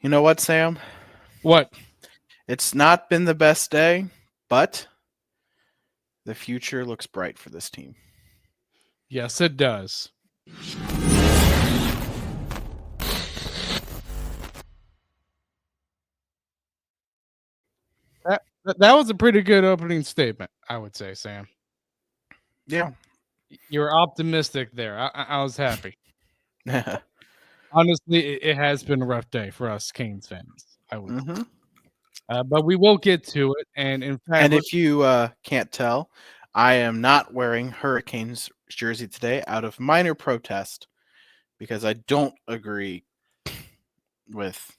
You know what, Sam? What? It's not been the best day, but the future looks bright for this team. Yes, it does. That was a pretty good opening statement, I would say, Sam. Yeah. You're optimistic there. I was happy. Honestly, it has been a rough day for us Canes fans. I would, hmm but we will get to it. And in fact, And if you can't tell, I am not wearing Hurricanes jersey today out of minor protest because I don't agree with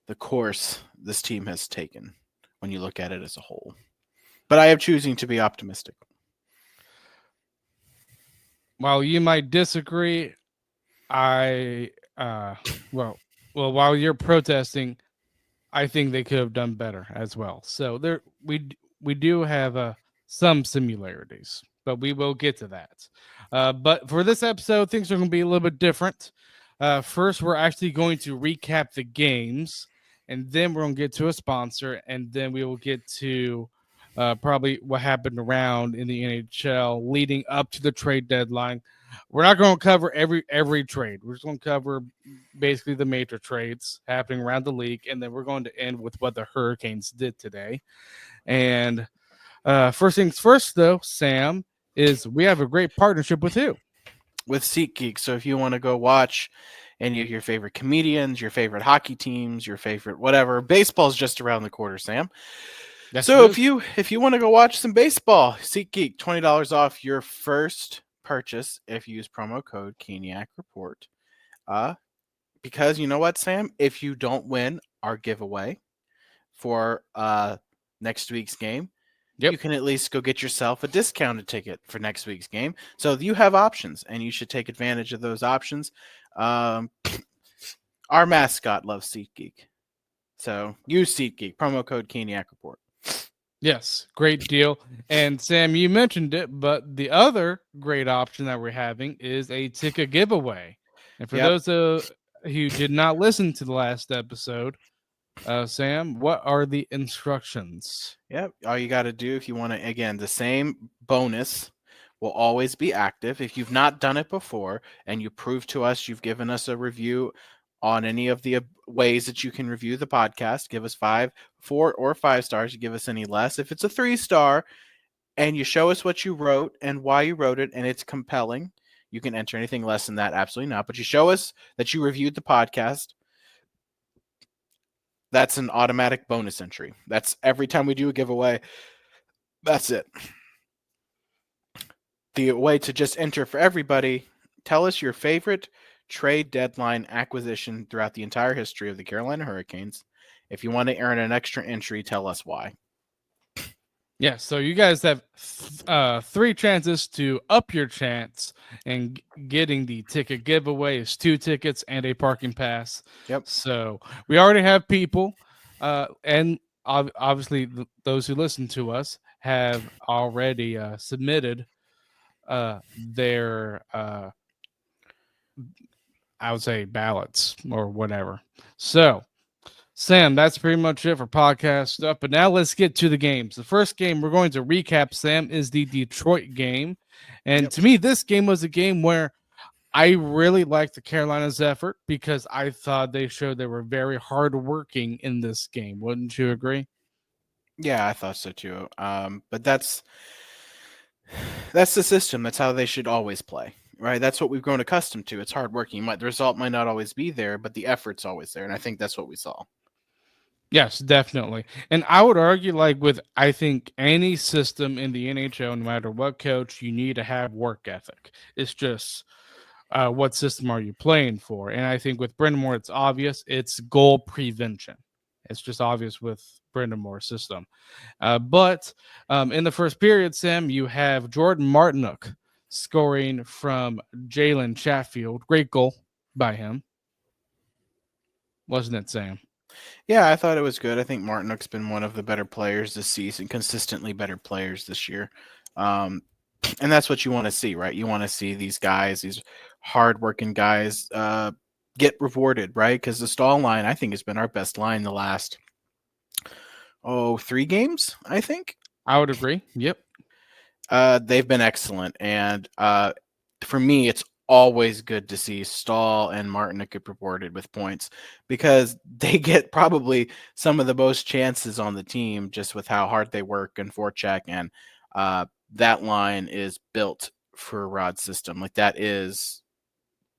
the course this team has taken when you look at it as a whole. But I am choosing to be optimistic. while you might disagree, I well, while you're protesting, I think they could have done better as well. So we do have some similarities, but we will get to that. But for this episode, things are going to be a little bit different. First, we're actually going to recap the games, and then we're going to get to a sponsor, and then we will get to probably what happened around in the NHL leading up to the trade deadline. We're not going to cover every trade. We're just going to cover basically the major trades happening around the league, and then we're going to end with what the Hurricanes did today. And first things first, though, Sam, is we have a great partnership with who? With SeatGeek. So if you want to go watch any of your favorite comedians, your favorite hockey teams, your favorite whatever, baseball's just around the corner, Sam. Yes, it So is. if you want to go watch some baseball, SeatGeek, $20 off your first purchase if you use promo code Keniac Report. Uh, because you know what, Sam? If you don't win our giveaway for next week's game, Yep. you can at least go get yourself a discounted ticket for next week's game. So you have options, and you should take advantage of those options. Um, our mascot loves SeatGeek. So use SeatGeek, promo code Keniac Report. Yes, great deal. And Sam, you mentioned it, but the other great option that we're having is a ticket giveaway. And for Yep. those who did not listen to the last episode, Sam, what are the instructions? Yep. All you got to do if you want to, again, the same bonus will always be active. If you've not done it before and you prove to us you've given us a review on any of the ways that you can review the podcast, give us 4 or 5 stars. You give us any less. If it's a 3-star and you show us what you wrote and why you wrote it and it's compelling, you can enter anything less than that. Absolutely not. But you show us that you reviewed the podcast. That's an automatic bonus entry. That's every time we do a giveaway. That's it. The way to just enter for everybody, tell us your favorite trade deadline acquisition throughout the entire history of the Carolina Hurricanes. If you want to earn an extra entry, tell us why. Yeah, so you guys have 3 chances to up your chance and getting the ticket giveaway is 2 tickets and a parking pass. Yep. So we already have people, and obviously those who listen to us have already submitted their, I would say, ballots or whatever. So Sam, that's pretty much it for podcast stuff. But now let's get to the games. The first game we're going to recap, Sam, is the Detroit game. And Yep. to me, this game was a game where I really liked the Carolina's effort because I thought they showed they were very hardworking in this game. Wouldn't you agree? Yeah, I thought so too. But that's the system. That's how they should always play, right? That's what we've grown accustomed to. It's hardworking. The result might not always be there, but the effort's always there, and I think that's what we saw. Yes, definitely. And I would argue, like with I think any system in the NHL, no matter what coach, you need to have work ethic. It's just what system are you playing for? And I think with Brendan Moore, it's obvious. It's goal prevention. It's just obvious with Brendan Moore's system. But in the first period, Sam, you have Jordan Martinook scoring from Jalen Chatfield. Great goal by him, wasn't it, Sam? Yeah, I thought it was good. I think Martinook's been one of the better players this season, consistently better players this year. Um, and that's what you want to see, right? You want to see these guys, these hardworking guys, get rewarded, right? Because the Stall line, I think, has been our best line the last 3 games. I think I would agree. Yep. they've been excellent, and for me, it's always good to see Stahl and Martin get rewarded with points because they get probably some of the most chances on the team just with how hard they work and forecheck, and that line is built for Rod's system. Like that is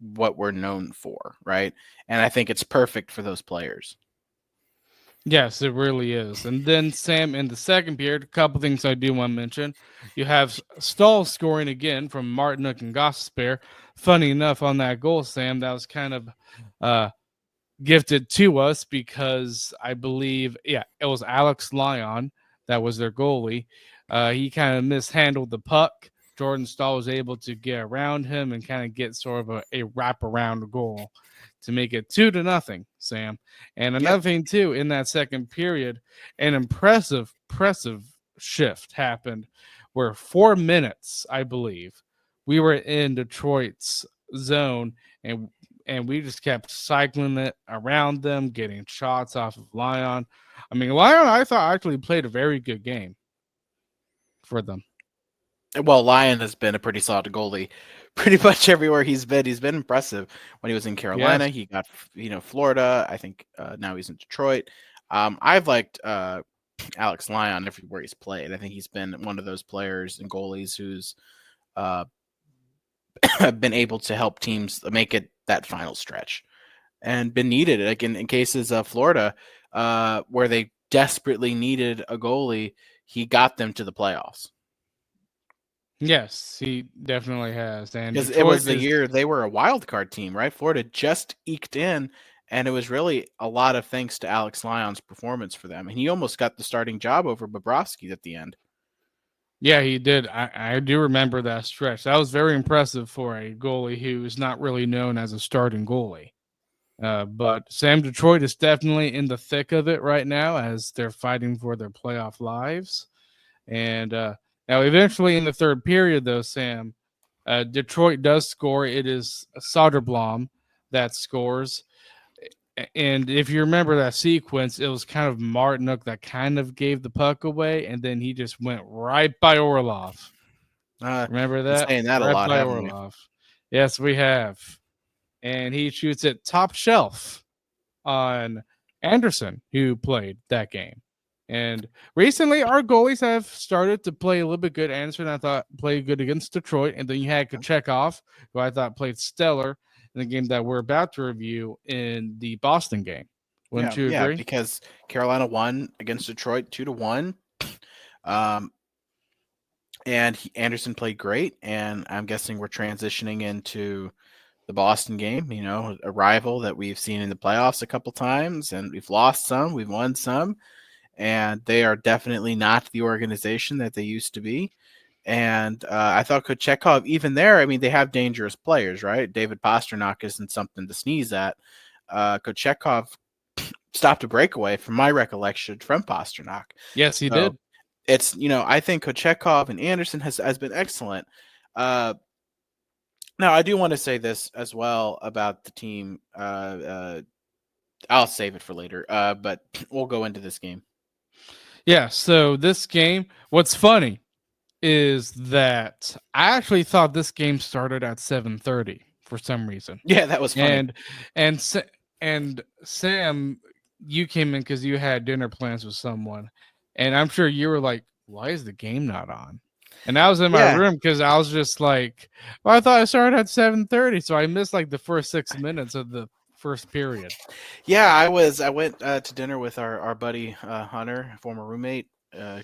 what we're known for, right? And I think it's perfect for those players. Yes, it really is. And then Sam in the second period, a couple things I do want to mention. You have Stahl scoring again from Martinook and Gosper. Funny enough, on that goal, Sam, that was kind of uh, gifted to us because I believe, yeah, it was Alex Lyon that was their goalie. He kind of mishandled the puck. Jordan Stahl was able to get around him and kind of get sort of a wraparound goal to make it 2-0, Sam. And Yep. another thing too, in that second period, an impressive shift happened where 4 minutes, I believe, we were in Detroit's zone and we just kept cycling it around them, getting shots off of Lyon. I mean, Lyon, I thought actually played a very good game for them. Well, Lyon has been a pretty solid goalie pretty much everywhere he's been. He's been impressive. When he was in Carolina, Yes. he got, Florida. I think now he's in Detroit. I've liked Alex Lyon everywhere he's played. I think he's been one of those players and goalies who's uh, been able to help teams make it that final stretch and been needed. Like in cases of Florida, where they desperately needed a goalie, he got them to the playoffs. Yes, he definitely has. And Because it was Detroit the is, year they were a wild card team, right? Florida just eked in, and it was really a lot of thanks to Alex Lyon's performance for them. And he almost got the starting job over Bobrovsky at the end. yeah, he did. I do remember that stretch. That was very impressive for a goalie who is not really known as a starting goalie. But Sam, Detroit is definitely in the thick of it right now as they're fighting for their playoff lives. And now, eventually, in the third period, though, Sam, Detroit does score. It is Soderblom that scores. And if you remember that sequence, it was kind of Martinook that kind of gave the puck away, and then he just went right by Orlov. Remember Been that? saying that a Right lot, by haven't we? Orlov. Yes, we have. And he shoots it top shelf on Anderson, who played that game. And recently, our goalies have started to play a little bit good. Anderson, I thought, played good against Detroit. And then you had Kochetkov, who I thought played stellar in the game that we're about to review in the Boston game. Wouldn't Yeah, you yeah, agree? because Carolina won against Detroit 2-1. Um, and Anderson played great, and I'm guessing we're transitioning into the Boston game, a rival that we've seen in the playoffs a couple times, and we've lost some, we've won some, and they are definitely not the organization that they used to be. And I thought Kochetkov, even there, I mean, they have dangerous players, right? David Pasternak isn't something to sneeze at. Kochetkov stopped a breakaway, from my recollection, from Pasternak. Yes, he So did. it's, I think Kochetkov and Anderson has been excellent. Uh, Now, I do want to say this as well about the team. I'll save it for later, but we'll go into this game. Yeah, so this game, what's funny is that I actually thought this game started at 7:30 for some reason. Yeah, that was funny. And and and Sam, you came in because you had dinner plans with someone, and I'm sure you were like, "Why is the game not on?" And I was in my Yeah, room because I was just like, "Well, I thought I started at 7:30, so I missed like the first 6 minutes of the first period." yeah. I went to dinner with our buddy Hunter, former roommate,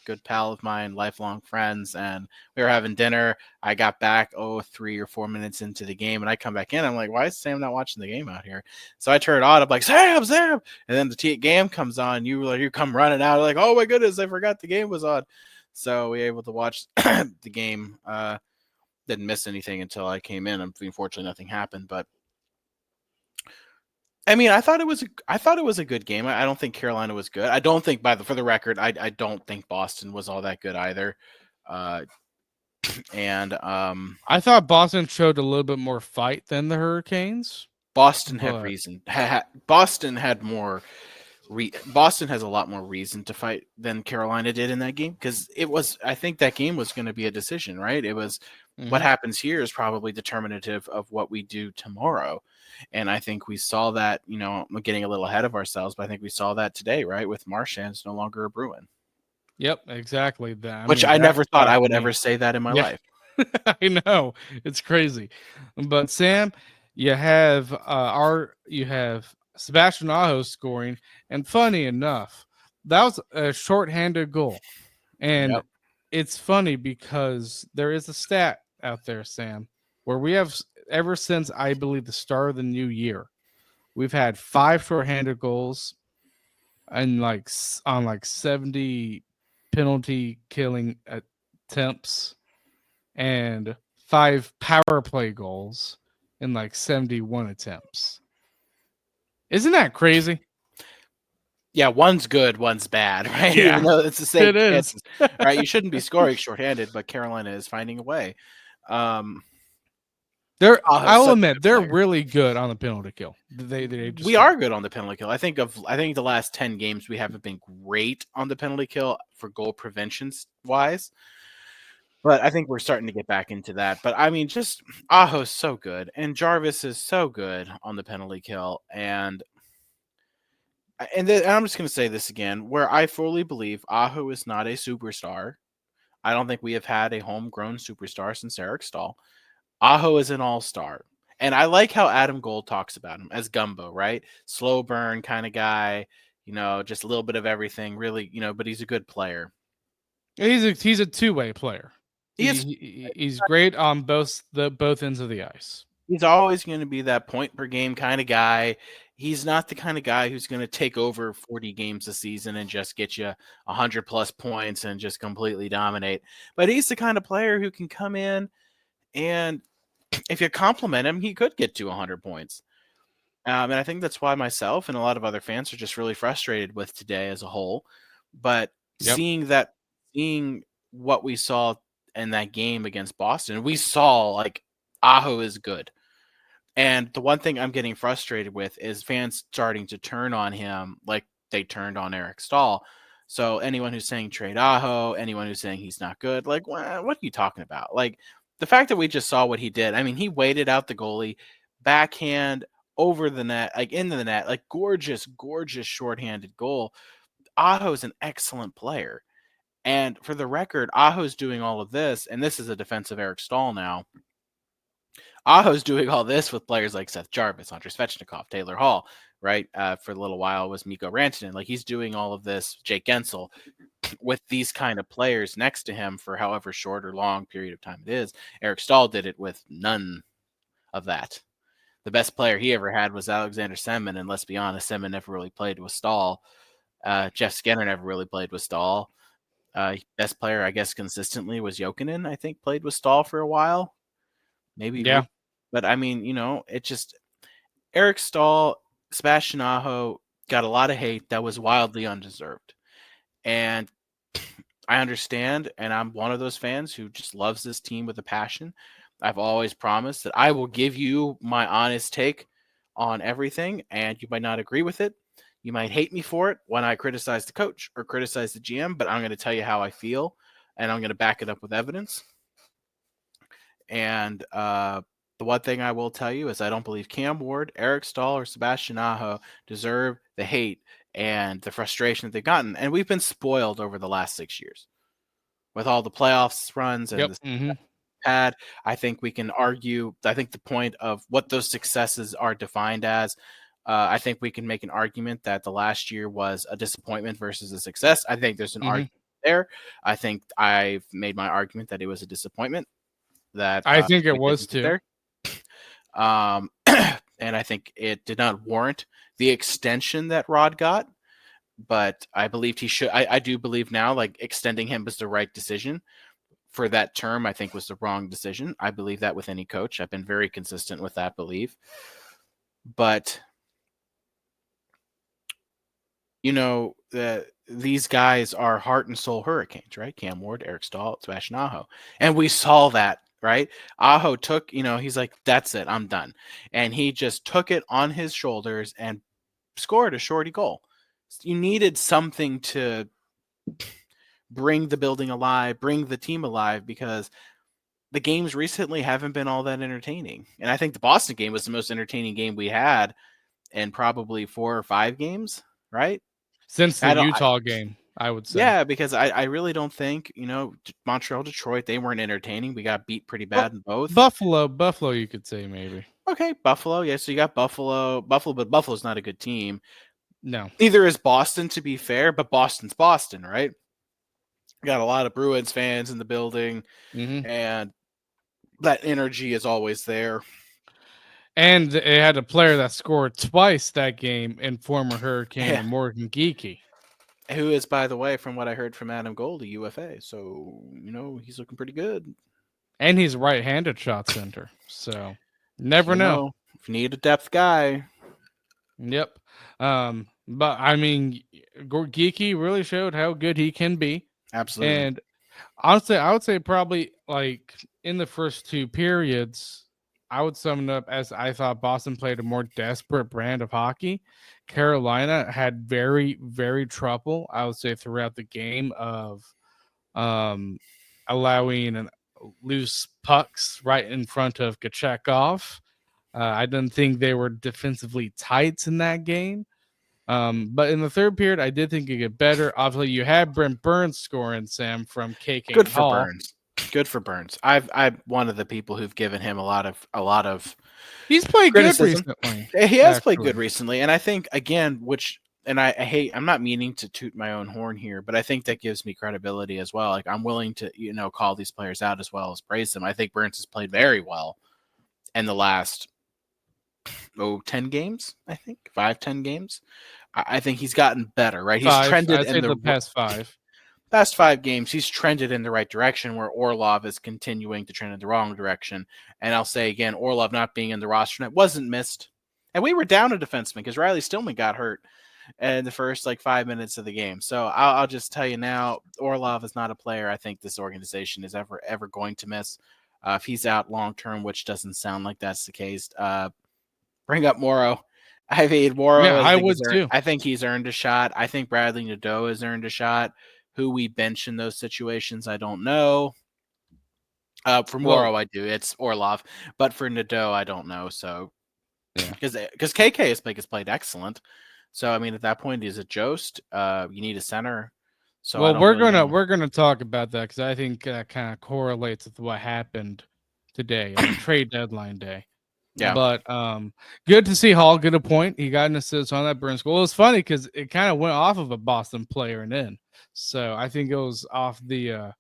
good pal of mine, lifelong friends, and we were having dinner. I got back 3 or 4 minutes into the game, and I come back in. I'm like, why is Sam not watching the game out here? So I turn it on. I'm like, Sam, and then the game comes on. You come running out like, oh my goodness, I forgot the game was on. So we were able to watch the game. Didn't miss anything until I came in. Unfortunately, nothing happened, but I mean, I thought it was a good game. I don't think Carolina was good. I don't think for the record, I don't think Boston was all that good either. Uh, and I thought Boston showed a little bit more fight than the Hurricanes. Boston had but reason. Boston had more. Boston has a lot more reason to fight than Carolina did in that game because it was. I think that game was going to be a decision, right? It was. What mhm. happens here is probably determinative of what we do tomorrow, and I think we saw that. I'm getting a little ahead of ourselves, but I think we saw that today, right? With Marchand's no longer a Bruin, Yep, exactly. That, I which mean, I that never thought I got would ever me. say that in my Yeah, life. I know it's crazy, but Sam, you have Sebastian Aho scoring, and funny enough, that was a shorthanded goal, and Yep. it's funny because there is a stat out there, Sam, where we have ever since I believe the start of the new year, we've had 5 shorthanded goals and on like 70 penalty killing attempts and 5 power play goals in like 71 attempts. Isn't that crazy? Yeah, one's good, one's bad, right? Even Yeah, though it's the same it is. chances, right? You shouldn't be scoring shorthanded, but Carolina is finding a way. Um, I Aho's will such a admit good they're player. really good on the penalty kill. They We just are are. good on the penalty kill. I think the last 10 games we haven't been great on the penalty kill for goal preventions wise, but I think we're starting to get back into that. But I mean, just Aho's so good, and Jarvis is so good on the penalty kill, and I'm just going to say this again, where I fully believe Aho is not a superstar. I don't think we have had a homegrown superstar since Eric Stahl. Aho is an all-star. And I like how Adam Gold talks about him as Gumbo, right? Slow burn kind of guy, just a little bit of everything, really, but he's a good player. He's a two-way player. He is He's great on both ends of the ice. he's always going to be that point per game kind of guy. He's not the kind of guy who's going to take over 40 games a season and just get you 100 plus points and just completely dominate. But he's the kind of player who can come in and if you compliment him, he could get to 100 points. And I think that's why myself and a lot of other fans are just really frustrated with today as a whole. But Yep. seeing what we saw in that game against Boston, we saw like Aho is good. And the one thing I'm getting frustrated with is fans starting to turn on him like they turned on Eric Stahl. So anyone who's saying trade Aho, anyone who's saying he's not good, like what are you talking about? Like the fact that we just saw what he did. I mean, he waited out the goalie, backhand over the net, like into the net, like gorgeous, gorgeous shorthanded goal. Aho's an excellent player. And for the record, Aho's doing all of this, and this is a defensive Eric Stahl now. Aho's doing all this with players like Seth Jarvis, Andrei Svechnikov, Taylor Hall, right? For a little while was Mikko Rantanen. Like he's doing all of this, Jake Gensel, with these kind of players next to him for however short or long period of time it is. Eric Stahl did it with none of that. The best player he ever had was Alexander Semin, and let's be honest, Semin never really played with Stahl. Jeff Skinner never really played with Stahl. Best player, I guess, consistently was Jokinen. I think played with Stahl for a while, maybe Yeah. but I mean, it just Eric Stahl, Sebastian Aho got a lot of hate that was wildly undeserved. And I understand, and I'm one of those fans who just loves this team with a passion. I've always promised that I will give you my honest take on everything, and you might not agree with it. You might hate me for it when I criticize the coach or criticize the GM, but I'm going to tell you how I feel, and I'm going to back it up with evidence. And the one thing I will tell you is I don't believe Cam Ward, Eric Stahl, or Sebastian Aho deserve the hate and the frustration that they've gotten. And we've been spoiled over the last 6 years with all the playoffs runs and Yep. the Mm-hmm. pad. I think we can argue. I think the point of what those successes are defined as. I think we can make an argument that the last year was a disappointment versus a success. I think there's an Mm-hmm. argument there. I think I've made my argument that it was a disappointment that I think it we was didn't get too. there. And I think it did not warrant the extension that Rod got. But I believed he should. I do believe now, like extending him was the right decision for that term. I think was the wrong decision. I believe that with any coach. I've been very consistent with that belief. But these guys are heart and soul Hurricanes, right? Cam Ward, Eric Stahl, Sebastian Aho, and we saw that right? Aho took, he's like, that's it, I'm done. And he just took it on his shoulders and scored a shorty goal. You needed something to bring the building alive, bring the team alive, because the games recently haven't been all that entertaining. And I think the Boston game was the most entertaining game we had in probably 4 or 5 games, right? Since the I don't, Utah game, I would say. yeah, because I really don't think, Montreal, Detroit, they weren't entertaining. We got beat pretty Well, bad in both. Buffalo, you could say maybe. Okay, Buffalo. Yeah, so you got Buffalo, but Buffalo's not a good team. No. Neither is Boston, to be fair, but Boston's Boston, right? Got a lot of Bruins fans in the building, Hmm. and that energy is always there. And it had a player that scored twice that game in former Hurricane Yeah. and Morgan Geeky. Who is, by the way, from what I heard from Adam Goldie, UFA. So, he's looking pretty good. And he's a right-handed shot center. So never know. If you need a depth guy. Yep. But I mean, Geeky really showed how good he can be. Absolutely. And honestly, I would say probably like in the first two periods, I would sum it up as I thought Boston played a more desperate brand of hockey. Carolina had very, very trouble, I would say, throughout the game of um, allowing loose pucks right in front of Kachekov. I didn't think they were defensively tight in that game. But in the third period, I did think it get better. Obviously, you had Brent Burns scoring, Sam, from KK Good for Hall. Burns. Good for Burns. I'm one of the people who've given him a lot of He's played good criticism. recently. He has played good Actually. recently, and I think again, and I hate. I'm not meaning to toot my own horn here, but I think that gives me credibility as well. Like I'm willing to call these players out as well as praise them. I think Burns has played very well in the last 10 games. I think 5-10 games. I think he's gotten better. Right, he's Five. trended I'd in say the the past 5. past 5 games, he's trended in the right direction, where Orlov is continuing to trend in the wrong direction. And I'll say again, Orlov not being in the roster net wasn't missed. And we were down a defenseman because Riley Stillman got hurt in the first 5 minutes of the game. So I'll just tell you now, Orlov is not a player I think this organization is ever going to miss. If he's out long term, which doesn't sound like that's the case, bring up Morrow. I mean, Morrow, Yeah, I would too. I think he's earned a shot. I think Bradley Nadeau has earned a shot. Who we bench in those situations, I don't know. For Morrow, I do. It's Orlov, but for Nadeau, I don't know. So, yeah, because KK has played excellent. So, I mean, at that point, is it Jost? You need a center. So, I don't we're really know. gonna talk about that because I think that kind of correlates with what happened today, trade deadline day. Yeah. But good to see Hall get a point. He got an assist on that Burns goal. It was funny because it kind of went off of a Boston player and in. So I think it was off the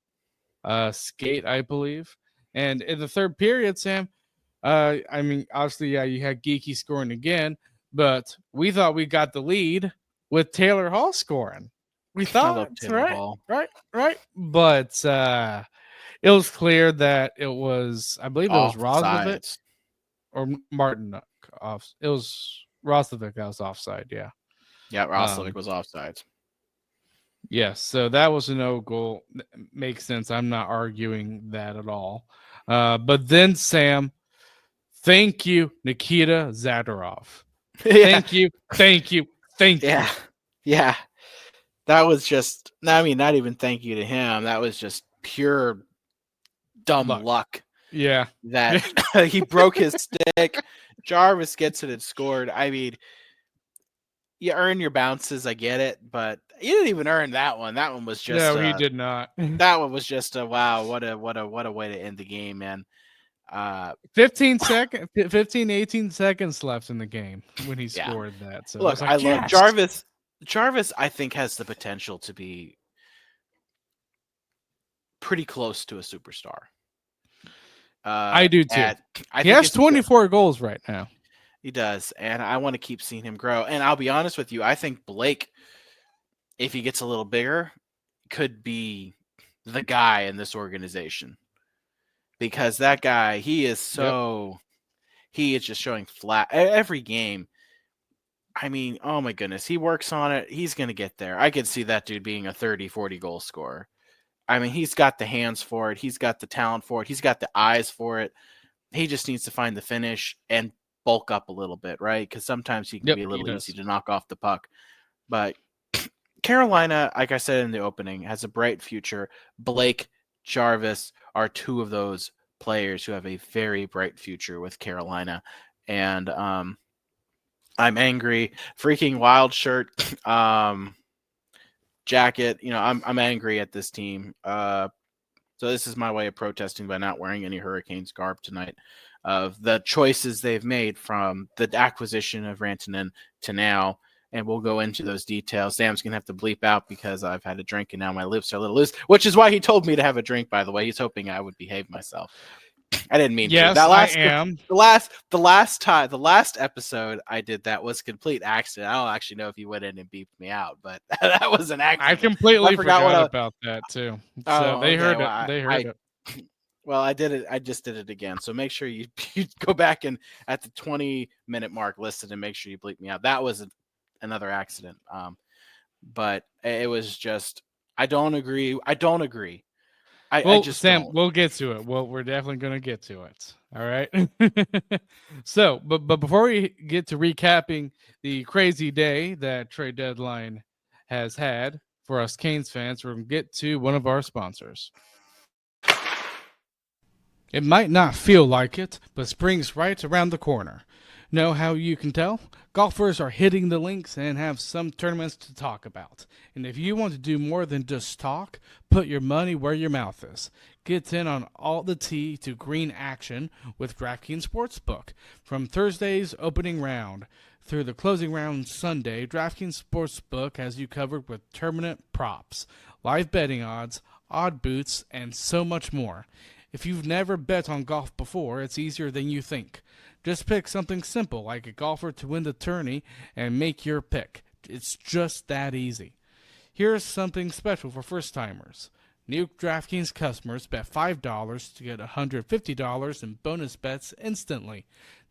skate, I believe. And in the third period, Sam, I mean, obviously, yeah, you had Geeky scoring again, but we thought we got the lead with Taylor Hall scoring. We I love thought, Taylor Hall. right. But it was clear that it was, I believe it was Roslovic Offsides. or Martin off. It was Roslovic that was offside. Yeah. Yeah, Roslovic was offsides. Yes, so that was a no goal. Makes sense. I'm not arguing that at all. But then Sam, thank you, Nikita Zadorov. Yeah. Thank you. Yeah. Yeah. That was just, I mean, not even thank you to him. That was just pure dumb luck. Yeah. That he broke his stick. Jarvis gets it and scored. I mean, you earn your bounces. I get it, but you didn't even earn that one. That one was just no, he did not. That one was just a wow. What a way to end the game, man. 15, 18 seconds left in the game when he scored that. So look, I love Jarvis. Jarvis, I think, has the potential to be pretty close to a superstar. I do too. He has 24 goals right now. He does, and I want to keep seeing him grow. And I'll be honest with you, I think Blake, if he gets a little bigger, could be the guy in this organization. Because that guy, he is just showing flat every game. I mean, oh my goodness, he works on it. He's going to get there. I could see that dude being a 30, 40 goal scorer. I mean, he's got the hands for it. He's got the talent for it. He's got the eyes for it. He just needs to find the finish and bulk up a little bit, right? Because sometimes he can Yep, be a he little easy does. to knock off the puck. But Carolina, like I said in the opening, has a bright future. Blake, Jarvis are two of those players who have a very bright future with Carolina. And I'm angry. Freaking wild shirt. Jacket. I'm angry at this team. So this is my way of protesting by not wearing any Hurricanes garb tonight. Of the choices they've made from the acquisition of Rantanen to now, and we'll go into those details. Sam's gonna have to bleep out because I've had a drink and now my lips are a little loose, which is why he told me to have a drink. By the way, he's hoping I would behave myself. I didn't mean to. Yes, I am. The last episode I did that was complete accident. I don't actually know if he went in and beeped me out, but that was an I accident. I completely forgot what forgot I. about that too. So Oh, they okay. heard Well, it. They heard it. well, I did it. I just did it again. So make sure you go back and at the 20-minute mark listen and make sure you bleep me out. That was another accident. But it was just I don't agree. I don't agree. I Well, just Sam, don't. we'll get to it. Well, we're definitely going to get to it. All right. So, but before we get to recapping the crazy day that trade deadline has had for us Canes fans, we're going to get to one of our sponsors. It might not feel like it, but spring's right around the corner. Know how you can tell? Golfers are hitting the links and have some tournaments to talk about. And if you want to do more than just talk, put your money where your mouth is. Get in on all the tee to green action with DraftKings Sportsbook. From Thursday's opening round through the closing round Sunday, DraftKings Sportsbook has you covered with tournament props, live betting odds, odd boots, and so much more. If you've never bet on golf before, it's easier than you think. Just pick something simple like a golfer to win the tourney and make your pick. It's just that easy. Here's something special for first timers. New DraftKings customers bet $5 to get $150 in bonus bets instantly.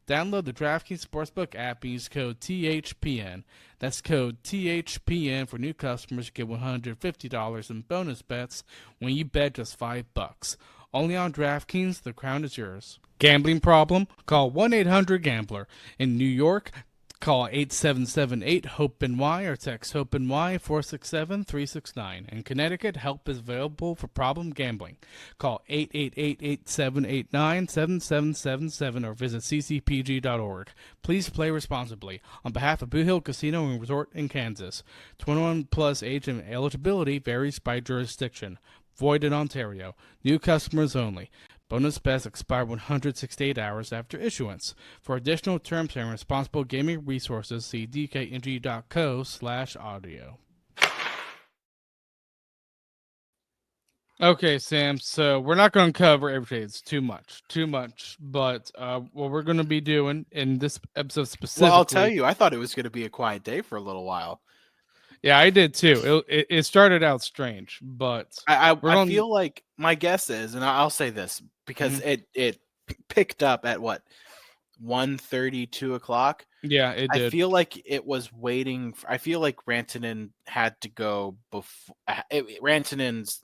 Download the DraftKings Sportsbook app and use code THPN. That's code THPN for new customers to get $150 in bonus bets when you bet just $5. Only on DraftKings, the crown is yours. Gambling problem? Call 1-800-GAMBLER. In New York, call 8778-HOPE-NY or text HOPE-NY 467-369. In Connecticut, help is available for problem gambling. Call 888-8789-7777 or visit ccpg.org. Please play responsibly. On behalf of Blue Hill Casino and Resort in Kansas, 21 plus age and eligibility varies by jurisdiction. Void in Ontario. New customers only. Bonus bets expire 168 hours after issuance. For additional terms and responsible gaming resources, see dkng.co/audio. Okay, Sam. So we're not going to cover everything. It's too much. But what we're going to be doing in this episode specifically. Well, I'll tell you, I thought it was going to be a quiet day for a little while. Yeah, I did too. It started out strange, but I feel like my guess is, and I'll say this because it picked up at what 1:30, 2 o'clock. Yeah, it did. I feel like it was waiting. I feel like Rantanen had to go before. Rantanen's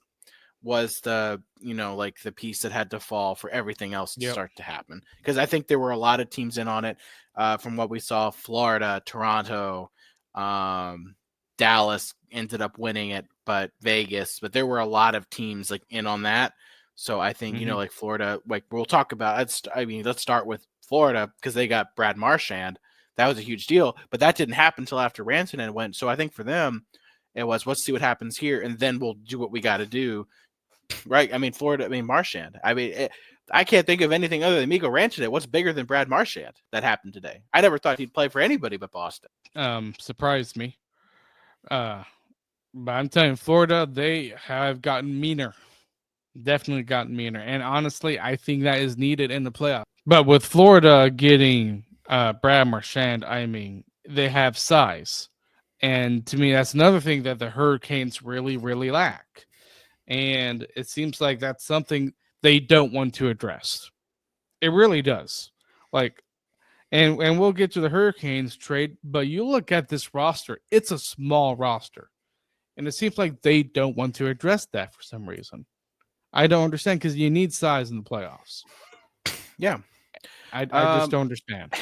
was the like the piece that had to fall for everything else to start to happen, because I think there were a lot of teams in on it. From what we saw, Florida, Toronto, Dallas ended up winning it, but there were a lot of teams like in on that. So I think like Florida, like we'll talk about. Let's start with Florida because they got Brad Marchand. That was a huge deal, but that didn't happen until after Rantanen went. So I think for them, it was let's see what happens here, and then we'll do what we got to do. Right? I mean, Florida. I mean, Marchand. I can't think of anything other than Mikko Rantanen. What's bigger than Brad Marchand that happened today? I never thought he'd play for anybody but Boston. Surprised me. But I'm telling you, Florida, they have gotten meaner. Definitely gotten meaner. And honestly, I think that is needed in the playoffs. But with Florida getting Brad Marchand, I mean, they have size. And to me, that's another thing that the Hurricanes really, really lack. And it seems like that's something they don't want to address. It really does. And we'll get to the Hurricanes trade, but you look at this roster, it's a small roster. And it seems like they don't want to address that for some reason. I don't understand because you need size in the playoffs. Yeah. I just don't understand.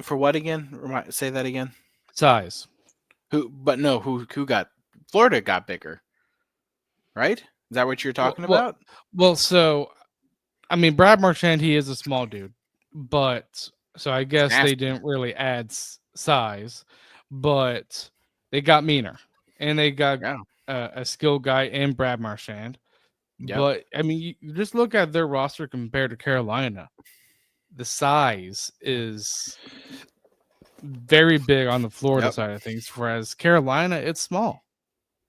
For what again? Say that again. Size. Who? But no. Who got? Florida got bigger, right? Is that what you're Well, talking well, about? well. So I mean, Brad Marchand, he is a small dude, but so I It's guess they nasty. didn't really add size, but they got meaner and they got Yeah. a skill guy in Brad Marchand. Yep. But I mean, you just look at their roster compared to Carolina. The size is very big on the Florida Yep. side of things, whereas Carolina, it's small,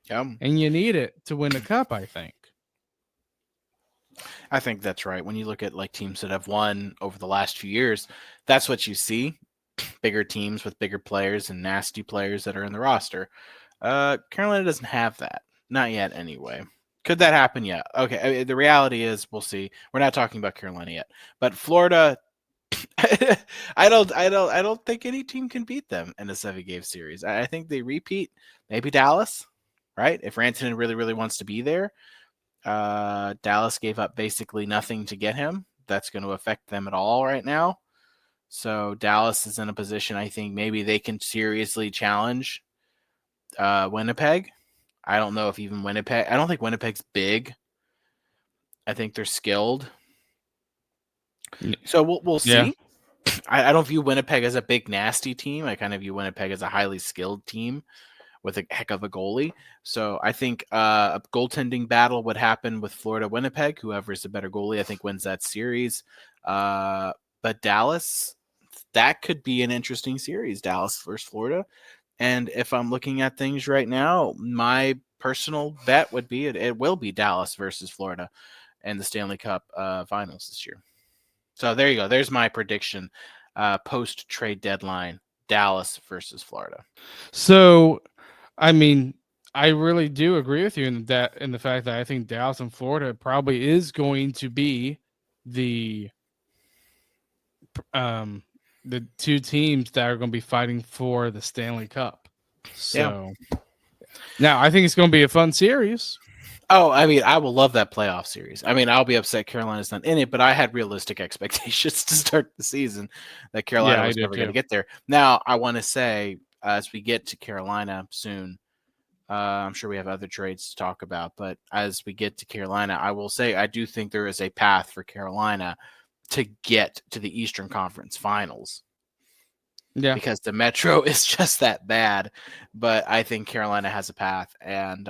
Yep. and you need it to win the cup. I think. I think that's right. When you look at like teams that have won over the last few years, that's what you see. Bigger teams with bigger players and nasty players that are in the roster. Carolina doesn't have that. Not yet, anyway. Could that happen? Yeah. Okay. The reality is, we'll see. We're not talking about Carolina yet, but Florida. I don't think any team can beat them in a 7-game series. I think they repeat. Maybe Dallas, right? If Rantanen really, really wants to be there, Dallas gave up basically nothing to get him. That's going to affect them at all right now. So Dallas is in a position, I think maybe they can seriously challenge Winnipeg. I don't know if even Winnipeg. I don't think Winnipeg's big. I think they're skilled. So we'll Yeah. see. I don't view Winnipeg as a big nasty team. I kind of view Winnipeg as a highly skilled team with a heck of a goalie. So I think a goaltending battle would happen with Florida Winnipeg. Whoever is the better goalie, I think, wins that series. But Dallas, that could be an interesting series, Dallas versus Florida. And if I'm looking at things right now, my personal bet would be it will be Dallas versus Florida in the Stanley Cup finals this year. So there you go. There's my prediction. Post trade deadline, Dallas versus Florida. So, I mean, I really do agree with you in the fact that I think Dallas and Florida probably is going to be the um the two teams that are going to be fighting for the Stanley Cup. Yeah. So now I think it's going to be a fun series. Oh, I mean, I will love that playoff series. I mean, I'll be upset Carolina's not in it, but I had realistic expectations to start the season that Carolina Yeah, I was did never going to too. get there. Now, I want to say, as we get to Carolina soon, I'm sure we have other trades to talk about, but as we get to Carolina, I will say I do think there is a path for Carolina to get to the Eastern Conference Finals. Yeah. Because the Metro is just that bad, but I think Carolina has a path, and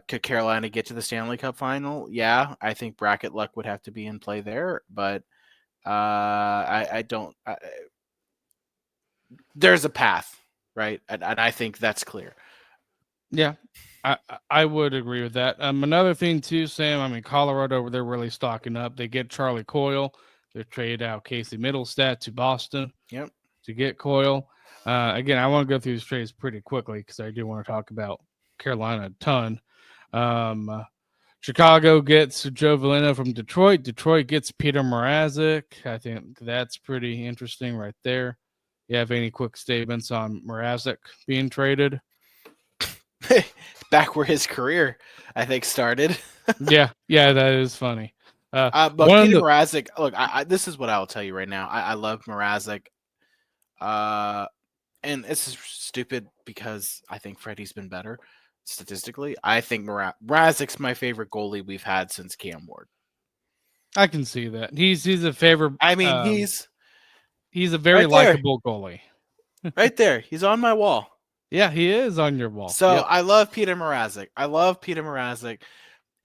could Carolina get to the Stanley Cup final? Yeah, I think bracket luck would have to be in play there, but I don't. There's a path, right? And I think that's clear. Yeah. I would agree with that. Another thing too, Sam. I mean, Colorado, they're really stocking up. They get Charlie Coyle. They traded out Casey Middlestat to Boston Yep. to get Coyle. Again, I want to go through these trades pretty quickly because I do want to talk about Carolina a ton. Chicago gets Joe Veleno from Detroit. Detroit gets Peter Mrazek. I think that's pretty interesting right there. You have any quick statements on Mrazek being traded? Back where his career, I think, started. Yeah, that is funny. But One of Peter the Mrazek, look, this is what I'll tell you right now. I love Mrazek. And this is stupid because I think Freddie's been better statistically. I think Mrazek's my favorite goalie we've had since Cam Ward. I can see that he's a favorite. I mean, he's a very right there, likable goalie. right there. He's on my wall. Yeah, he is on your wall. So Yep. I love Peter Mrazek.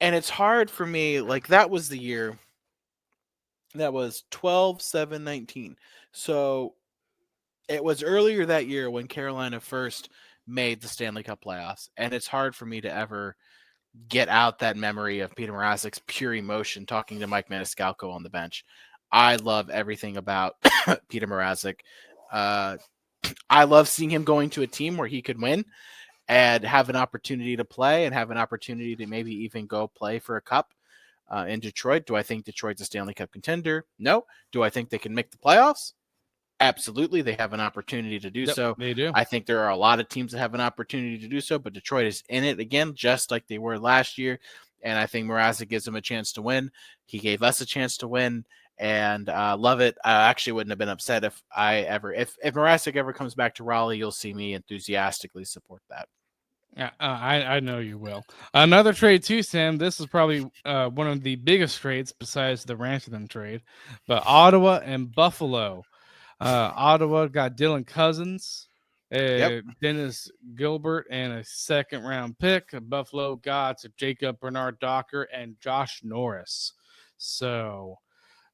And it's hard for me. Like, that was the year. That was 12-7-19. So it was earlier that year when Carolina first made the Stanley Cup playoffs, and it's hard for me to ever get out that memory of Peter Mrazek's pure emotion talking to Mike Maniscalco on the bench. I love everything about Peter Mrazek. I love seeing him going to a team where he could win and have an opportunity to play and have an opportunity to maybe even go play for a cup in Detroit. Do I think Detroit's a Stanley Cup contender? No. Do I think they can make the playoffs? Absolutely, they have an opportunity to do Yep, so. they do. I think there are a lot of teams that have an opportunity to do so, but Detroit is in it again, just like they were last year. And I think Mrazek gives them a chance to win. He gave us a chance to win, and love it. I actually wouldn't have been upset if Mrazek ever comes back to Raleigh. You'll see me enthusiastically support that. Yeah, I know you will. Another trade too, Sam. This is probably one of the biggest trades besides the Rantanen trade, but Ottawa and Buffalo. Ottawa got Dylan Cousins, Yep. Dennis Gilbert, and a second round pick. Buffalo got Jacob Bernard Docker and Josh Norris. So,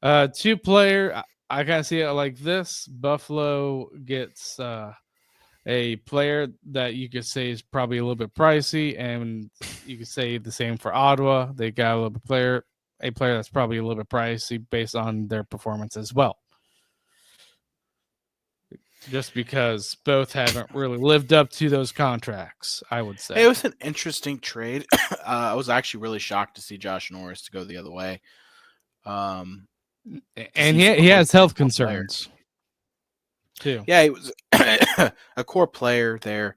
two-player. I kind of see it like this. Buffalo gets a player that you could say is probably a little bit pricey, and you could say the same for Ottawa. They got a player that's probably a little bit pricey based on their performance as well. Just because both haven't really lived up to those contracts, I would say. It was an interesting trade. I was actually really shocked to see Josh Norris to go the other way. And he has health concerns too. Yeah, he was a core player there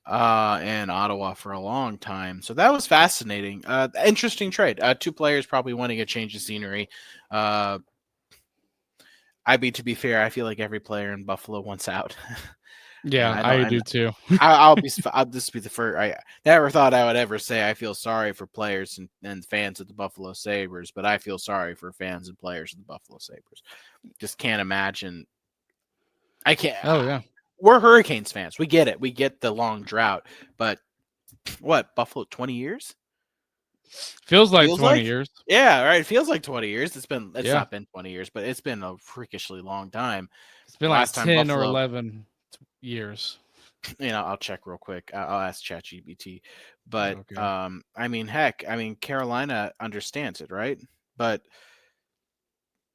in Ottawa for a long time. So that was fascinating. Interesting trade. Two players probably wanting a change of scenery. To be fair, I feel like every player in Buffalo wants out. Yeah, I do too. I'll just be the first. I never thought I would ever say I feel sorry for players and fans of the Buffalo Sabres, but I feel sorry for fans and players of the Buffalo Sabres. Just can't imagine. I can't. Oh yeah, We're Hurricanes fans. We get it. We get the long drought, but what, Buffalo 20 years? feels like 20 years. Yeah, right. It feels like 20 years. It's Yeah. not been 20 years, but it's been a freakishly long time. It's been Last like time 10 or Buffalo, 11 years. I'll check real quick. I'll ask ChatGPT. But Okay. heck, Carolina understands it, right? But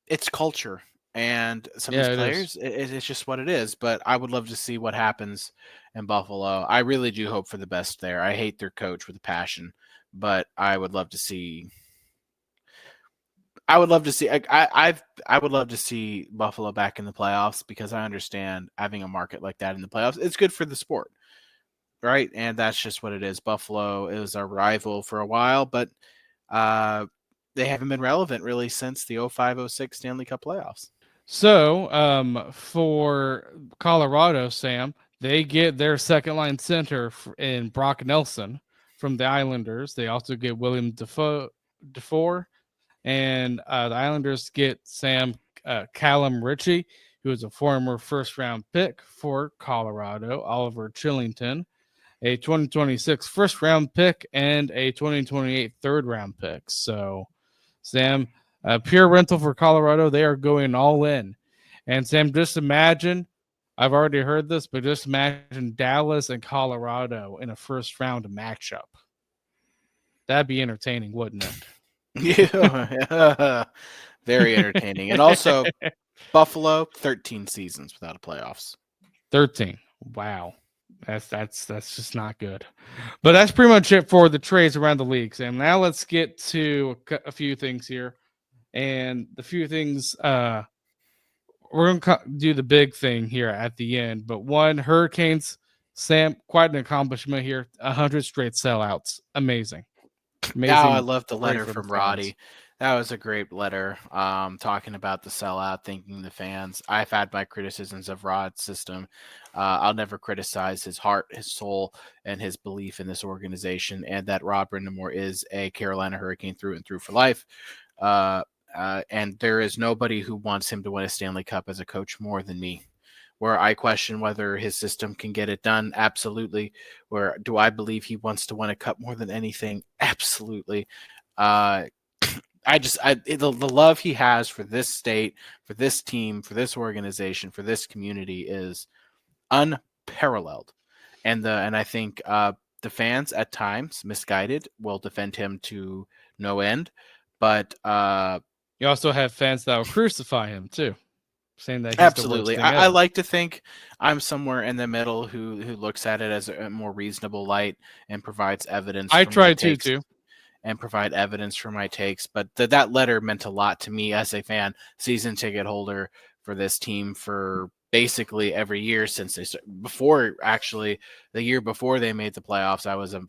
it's culture, and some of Yeah, these it is. players, it's just what it is. But I would love to see what happens in Buffalo. I really do hope for the best there. I hate their coach with a passion, but I would love to see. I would love to see. I would love to see Buffalo back in the playoffs, because I understand having a market like that in the playoffs. It's good for the sport, right? And that's just what it is. Buffalo is our rival for a while, but they haven't been relevant really since the 05-06 Stanley Cup playoffs. So, for Colorado, Sam, they get their second line center in Brock Nelson from the Islanders. They also get William Defoe, and the Islanders get Callum Ritchie, who is a former first round pick for Colorado, Oliver Chillington, a 2026 first round pick, and a 2028 third round pick. So, Sam, pure rental for Colorado. They are going all in. And Sam, just imagine, I've already heard this, but just imagine Dallas and Colorado in a first round matchup. That'd be entertaining, wouldn't it? Yeah, very entertaining. And also, Buffalo 13 seasons without a playoffs. 13. Wow. That's just not good. But that's pretty much it for the trades around the league, Sam. Now let's get to a few things here. And the few things we're going to do the big thing here at the end. But one, Hurricanes, Sam, quite an accomplishment here. 100 straight sellouts. Amazing. Yeah, I love the Great letter for the from fans. Roddy. That was a great letter. Talking about the sellout, thanking the fans. I've had my criticisms of Rod's system. I'll never criticize his heart, his soul, and his belief in this organization, and that Rod Brindamore is a Carolina Hurricane through and through for life. And there is nobody who wants him to win a Stanley Cup as a coach more than me. Where I question whether his system can get it done, absolutely. Where do I believe he wants to win a cup more than anything? Absolutely. The love he has for this state, for this team, for this organization, for this community is unparalleled. And I think the fans at times, misguided, will defend him to no end. But you also have fans that will crucify him too, saying that he's absolutely, the worst thing I ever. like to think I'm somewhere in the middle who looks at it as a more reasonable light and provides evidence. I For my try to takes too. and provide evidence for my takes. But that letter meant a lot to me as a fan, season ticket holder for this team for basically every year since they before actually the year before they made the playoffs. I was a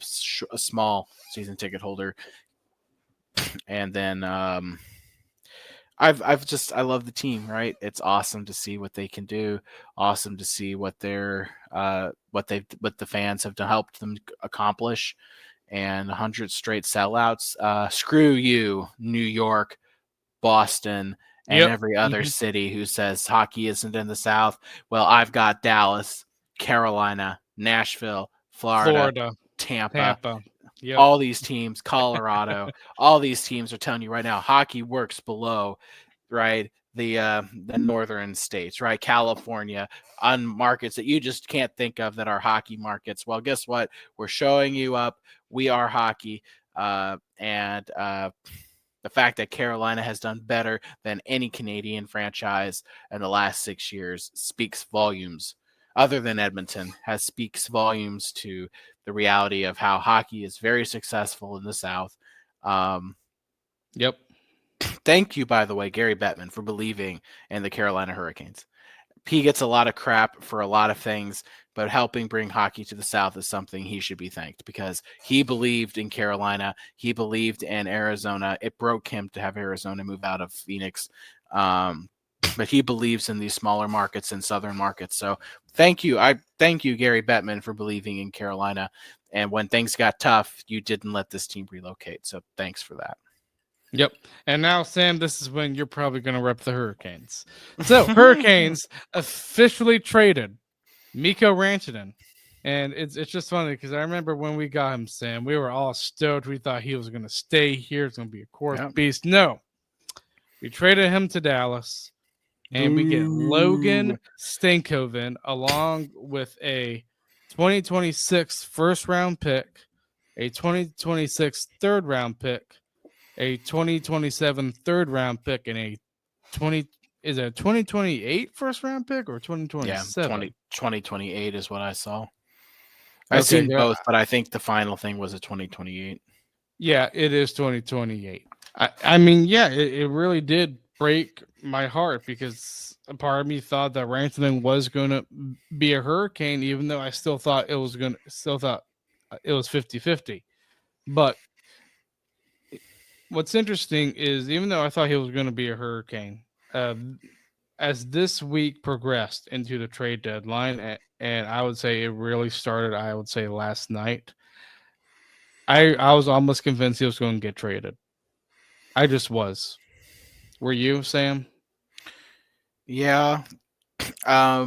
small season ticket holder, and then I love the team, right? It's awesome to see what they can do. Awesome to see what what the fans have helped them accomplish, and 100 straight sellouts. Screw you, New York, Boston, and Yep. every other city who says hockey isn't in the South. Well, I've got Dallas, Carolina, Nashville, Florida, Florida, Tampa, Tampa. Yep. all these teams, Colorado, all these teams are telling you right now hockey works below, right? The northern states, right? California, on markets that you just can't think of that are hockey markets. Well, guess what? We're showing you up. We are hockey, and the fact that Carolina has done better than any Canadian franchise in the last 6 years speaks volumes. Other than Edmonton, has speaks volumes to the reality of how hockey is very successful in the South. Yep. Thank you, by the way, Gary Bettman, for believing in the Carolina Hurricanes. He gets a lot of crap for a lot of things, but helping bring hockey to the South is something he should be thanked because he believed in Carolina. He believed in Arizona. It broke him to have Arizona move out of Phoenix. But he believes in these smaller markets and southern markets. So thank you. I thank you, Gary Bettman, for believing in Carolina. And when things got tough, you didn't let this team relocate. So thanks for that. Yep. And now, Sam, this is when you're probably going to rep the Hurricanes. So, Hurricanes officially traded Mikko Rantanen. And it's just funny because I remember when we got him, Sam, we were all stoked. We thought he was going to stay here. It's going to be a core beast. No. We traded him to Dallas, and we get Logan Stankoven along with a 2026 first round pick, a 2026 third round pick, a 2027 third round pick, and a 2028 first round pick or 2027? Yeah, 2028 is what I saw. Okay, I've seen both, but I think the final thing was a 2028. Yeah, it is 2028. I mean, yeah, it really did break my heart because a part of me thought that Rantanen was going to be a Hurricane, even though I still thought it was 50-50. But what's interesting is even though I thought he was going to be a Hurricane, as this week progressed into the trade deadline, and I would say it really started, I would say last night, I was almost convinced he was going to get traded. I just was. Were you, Sam? Yeah. A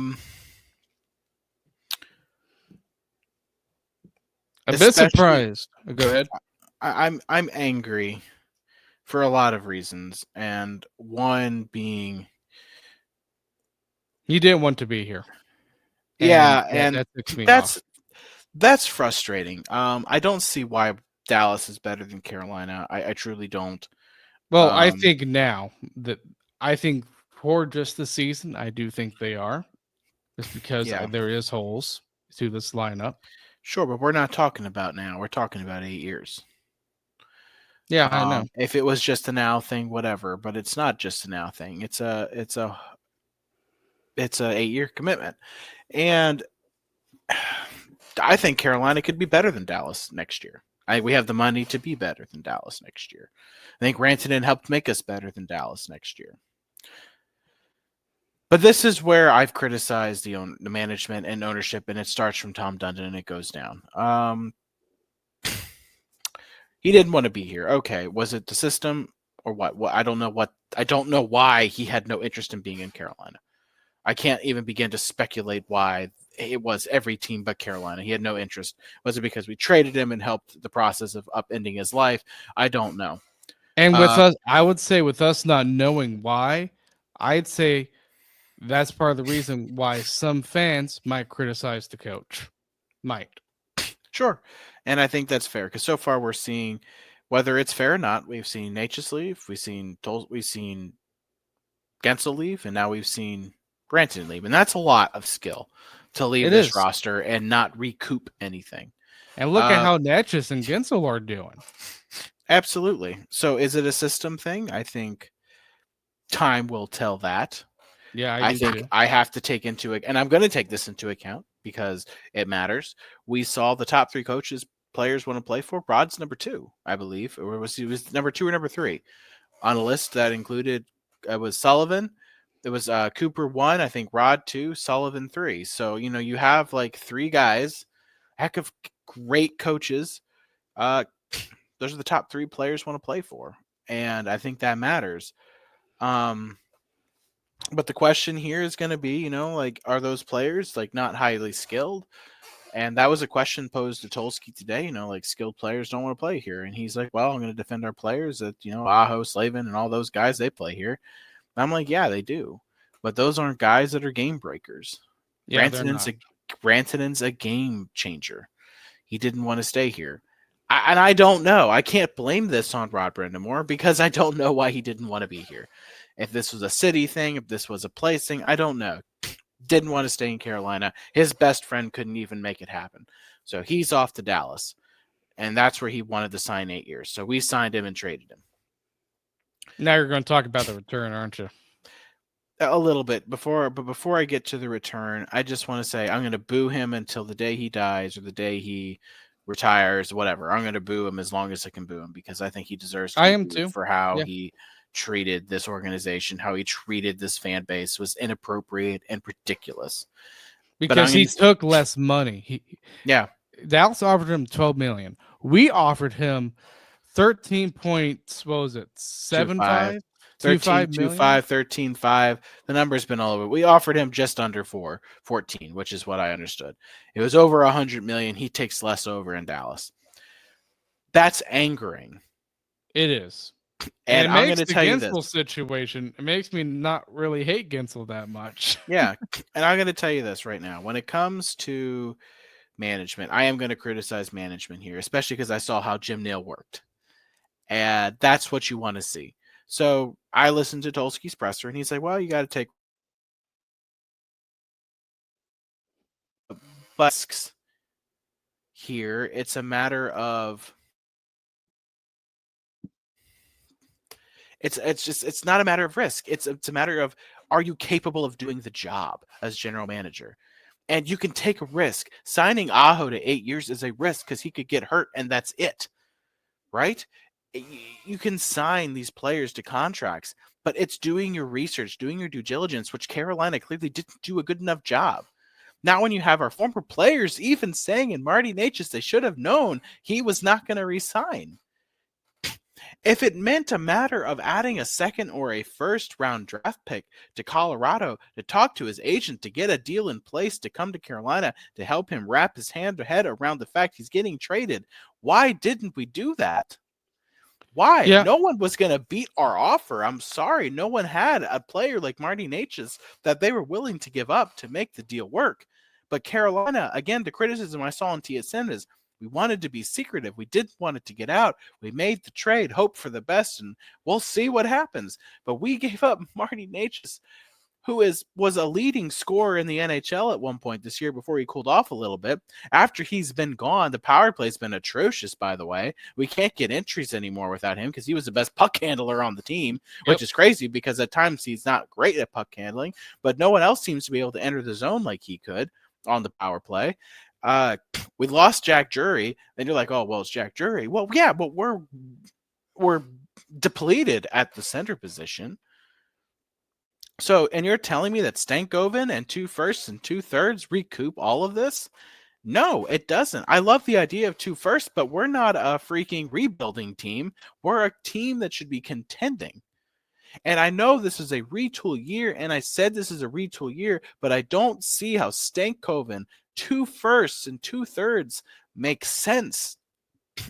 bit surprised. Go ahead. I'm angry for a lot of reasons, and one being he didn't want to be here. And that ticks me off. That's frustrating. I don't see why Dallas is better than Carolina. I truly don't. Well, I think now that for just the season, I do think they are, just because there is holes to this lineup. Sure, but we're not talking about now. We're talking about 8 years. Yeah, I know. If it was just a now thing, whatever, but it's not just a now thing. It's a 8-year commitment, and I think Carolina could be better than Dallas next year. We have the money to be better than Dallas next year. I think Rantanen helped make us better than Dallas next year. But this is where I've criticized the management and ownership, and it starts from Tom Dundon and it goes down. He didn't want to be here. Okay, was it the system or what? I don't know what. I don't know why he had no interest in being in Carolina. I can't even begin to speculate why it was every team but Carolina. He had no interest. Was it because we traded him and helped the process of upending his life? I don't know. And with us, I would say with us not knowing why, I'd say that's part of the reason why some fans might criticize the coach. Might. Sure. And I think that's fair because so far we're seeing, whether it's fair or not, we've seen Natchez leave, we've seen Gensel leave, and now we've seen Branson leave. And that's a lot of skill to leave this roster and not recoup anything. And look at how Natchez and Gensel are doing. Absolutely. So is it a system thing? I think time will tell that. Yeah, I I do think too. I have to take into it, and I'm going to take this into account because it matters. We saw the top 3 coaches players want to play for. Rod's number 2, I believe, or was he was number 2 or number 3 on a list that included was Sullivan. It was Cooper 1, I think Rod 2, Sullivan 3. So you have like 3 guys, heck of great coaches. Uh, those are the top 3 players want to play for, and I think that matters. Um, but the question here is going to be, like, are those players like not highly skilled? And that was a question posed to Tulski today. Like, skilled players don't want to play here, and he's like, "Well, I'm going to defend our players. That Aho, Slavin, and all those guys, they play here." And I'm like, "Yeah, they do, but those aren't guys that are game breakers. Yeah, they're not. Rantanen's a game changer. He didn't want to stay here." And I don't know. I can't blame this on Rod Brindamore because I don't know why he didn't want to be here. If this was a city thing, if this was a place thing, I don't know. Didn't want to stay in Carolina. His best friend couldn't even make it happen. So he's off to Dallas. And that's where he wanted to sign 8 years. So we signed him and traded him. Now you're going to talk about the return, aren't you? A little bit before I get to the return, I just want to say I'm going to boo him until the day he dies or the day he retires, whatever. I'm going to boo him as long as I can boo him because I think he deserves to I be am booed too. for how Yeah. he treated this organization, how he treated this fan base was inappropriate and ridiculous. Because he took less money. Yeah. Dallas offered him $12 million. We offered him 13 points. What was it? 7.5? 13, 2.5 13.5. The number's been all over. We offered him just under 14, which is what I understood. It was over 100 million. He takes less over in Dallas. That's angering. It is. And I'm going makes to the tell you this. Gensel situation, it makes me not really hate Gensel that much. Yeah. And I'm going to tell you this right now. When it comes to management, I am going to criticize management here, especially because I saw how Jim Neal worked. And that's what you want to see. So I listened to Tulski's presser, and he's like, well, you got to take busks here. It's a matter of it's not a matter of risk. It's a matter of, are you capable of doing the job as general manager? And you can take a risk. Signing Aho to 8 years is a risk because he could get hurt, and that's it. Right? You can sign these players to contracts, but it's doing your research, doing your due diligence, which Carolina clearly didn't do a good enough job. Now, when you have our former players even saying in Marty Necas they should have known he was not going to resign. If it meant a matter of adding a second or a first round draft pick to Colorado to talk to his agent to get a deal in place to come to Carolina to help him wrap his head around the fact he's getting traded, why didn't we do that? Why? Yeah. No one was going to beat our offer. I'm sorry. No one had a player like Marty Necas that they were willing to give up to make the deal work. But Carolina, again, the criticism I saw on TSN is we wanted to be secretive. We didn't want it to get out. We made the trade, hope for the best, and we'll see what happens. But we gave up Marty Necas, who was a leading scorer in the NHL at one point this year before he cooled off a little bit. After he's been gone, the power play's been atrocious, by the way. We can't get entries anymore without him because he was the best puck handler on the team, which is crazy because at times he's not great at puck handling, but no one else seems to be able to enter the zone like he could on the power play. We lost Jack Drury. Then you're like, oh, well, it's Jack Drury. Well, yeah, but we're depleted at the center position. So, and you're telling me that Stankoven and 2 firsts and 2 thirds recoup all of this? No, it doesn't. I love the idea of 2 firsts, but we're not a freaking rebuilding team. We're a team that should be contending. And I know this is a retool year, and I said this is a retool year, but I don't see how Stankoven, 2 firsts and 2 thirds makes sense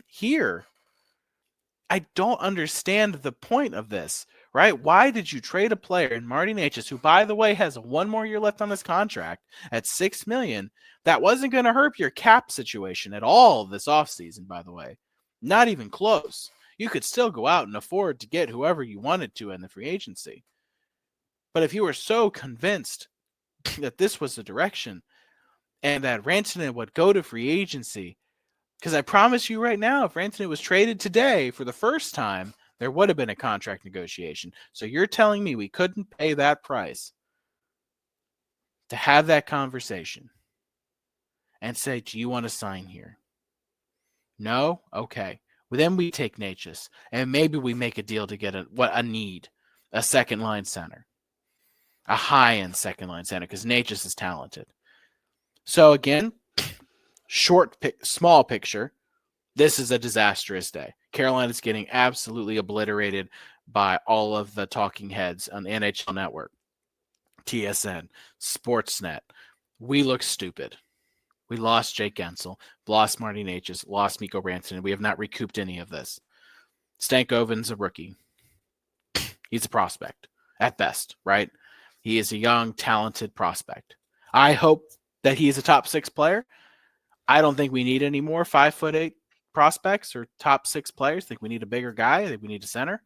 here. I don't understand the point of this, right? Why did you trade a player in Marty Necas, who, by the way, has 1 more year left on his contract at $6 million, that wasn't going to hurt your cap situation at all this offseason, by the way? Not even close. You could still go out and afford to get whoever you wanted to in the free agency. But if you were so convinced that this was the direction and that Rantanen would go to free agency, because I promise you right now, if Rantanen was traded today for the first time, there would have been a contract negotiation. So you're telling me we couldn't pay that price? to have that conversation and say, do you want to sign here? No? Okay. Well, then we take Natchez, and maybe we make a deal to get a second line center, a high end second line center, because Natchez is talented. So again, small picture. This is a disastrous day. Carolina's getting absolutely obliterated by all of the talking heads on the NHL Network, TSN, Sportsnet. We look stupid. We lost Jake Gensel, lost Marty Natchez, lost Mikko Rantanen. We have not recouped any of this. Stankoven's a rookie. He's a prospect at best, right? He is a young, talented prospect. I hope that he's a top 6 player. I don't think we need any more 5'8" prospects or top 6 players. I think we need a bigger guy. I think we need a center.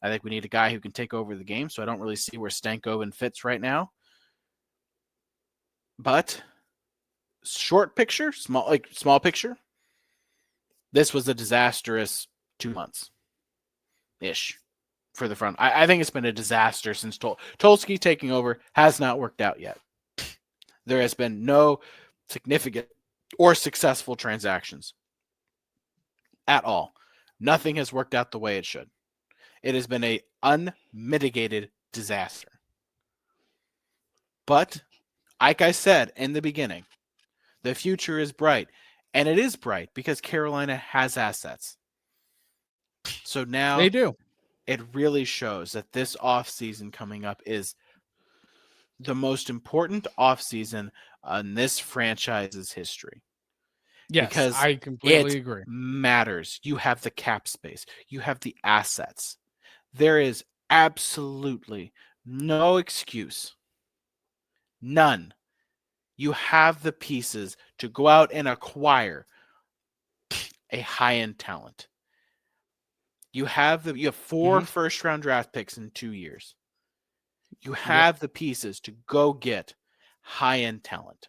I think we need a guy who can take over the game. So I don't really see where Stankoven fits right now. But short picture, small picture, this was a disastrous 2 months ish for the front. I think it's been a disaster since Tulsky taking over has not worked out yet. There has been no significant or successful transactions at all. Nothing has worked out the way it should. It has been an unmitigated disaster. But, like I said in the beginning, the future is bright. And it is bright because Carolina has assets. So now They do. It really shows that this offseason coming up is the most important offseason in this franchise's history. Yes, Because I completely it agree. matters. You have the cap space. You have the assets. There is absolutely no excuse. None. You have the pieces to go out and acquire a high-end talent. You have 4 first-round draft picks in 2 years. You have the pieces to go get high-end talent.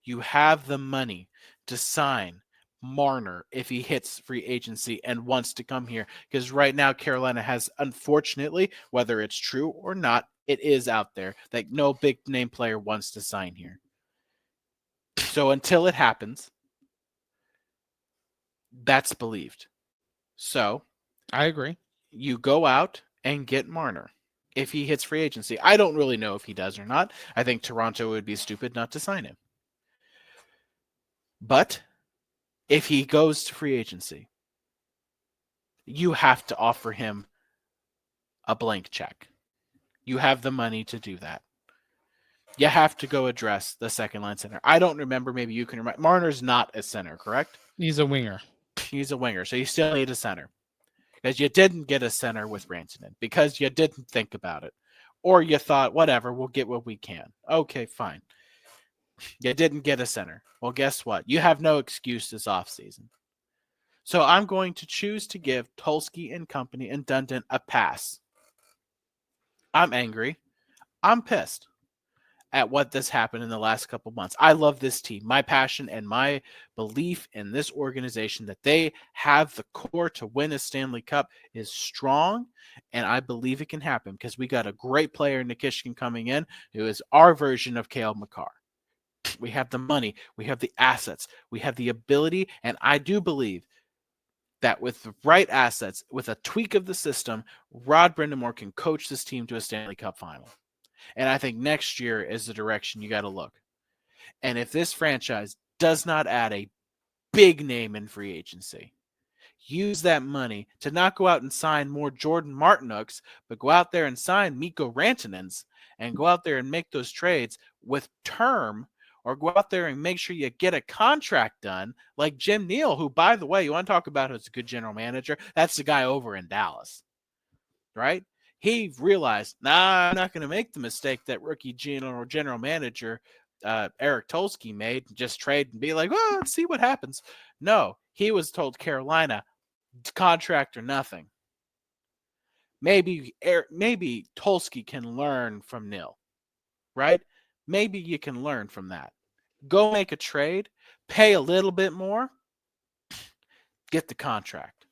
You have the money to sign Marner if he hits free agency and wants to come here. Because right now, Carolina has, unfortunately, whether it's true or not, it is out there that no big name player wants to sign here. So until it happens, that's believed. So I agree. You go out and get Marner if he hits free agency. I don't really know if he does or not. I think Toronto would be stupid not to sign him. But if he goes to free agency, you have to offer him a blank check. You have the money to do that. You have to go address the second line center. I don't remember. Maybe you can remember. Marner's not a center, correct? He's a winger. He's a winger, so you still need a center. Because you didn't get a center with Rantanen. Because you didn't think about it. Or you thought, whatever, we'll get what we can. Okay, fine. You didn't get a center. Well, guess what? You have no excuse this offseason. So I'm going to choose to give Tulsky and company and Dundon a pass. I'm angry. I'm pissed at what this happened in the last couple months. I love this team. My passion and my belief in this organization that they have the core to win a Stanley Cup is strong, and I believe it can happen because we got a great player in Nikishkin coming in who is our version of Cale Makar. We have the money, we have the assets, we have the ability, and I do believe that with the right assets, with a tweak of the system, Rod Brindamore can coach this team to a Stanley Cup final. And I think next year is the direction you got to look. And if this franchise does not add a big name in free agency, use that money to not go out and sign more Jordan Martinooks, but go out there and sign Mikko Rantanens and go out there and make those trades with term, or go out there and make sure you get a contract done like Jim Neal, who, by the way, you want to talk about who's a good general manager? That's the guy over in Dallas, right? He realized, I'm not going to make the mistake that rookie general manager Eric Tulsky made, just trade and be like, well, let's see what happens. No, he was told Carolina, contract or nothing. Maybe Tulsky can learn from Neal, right? Maybe you can learn from that. Go make a trade, pay a little bit more, get the contract.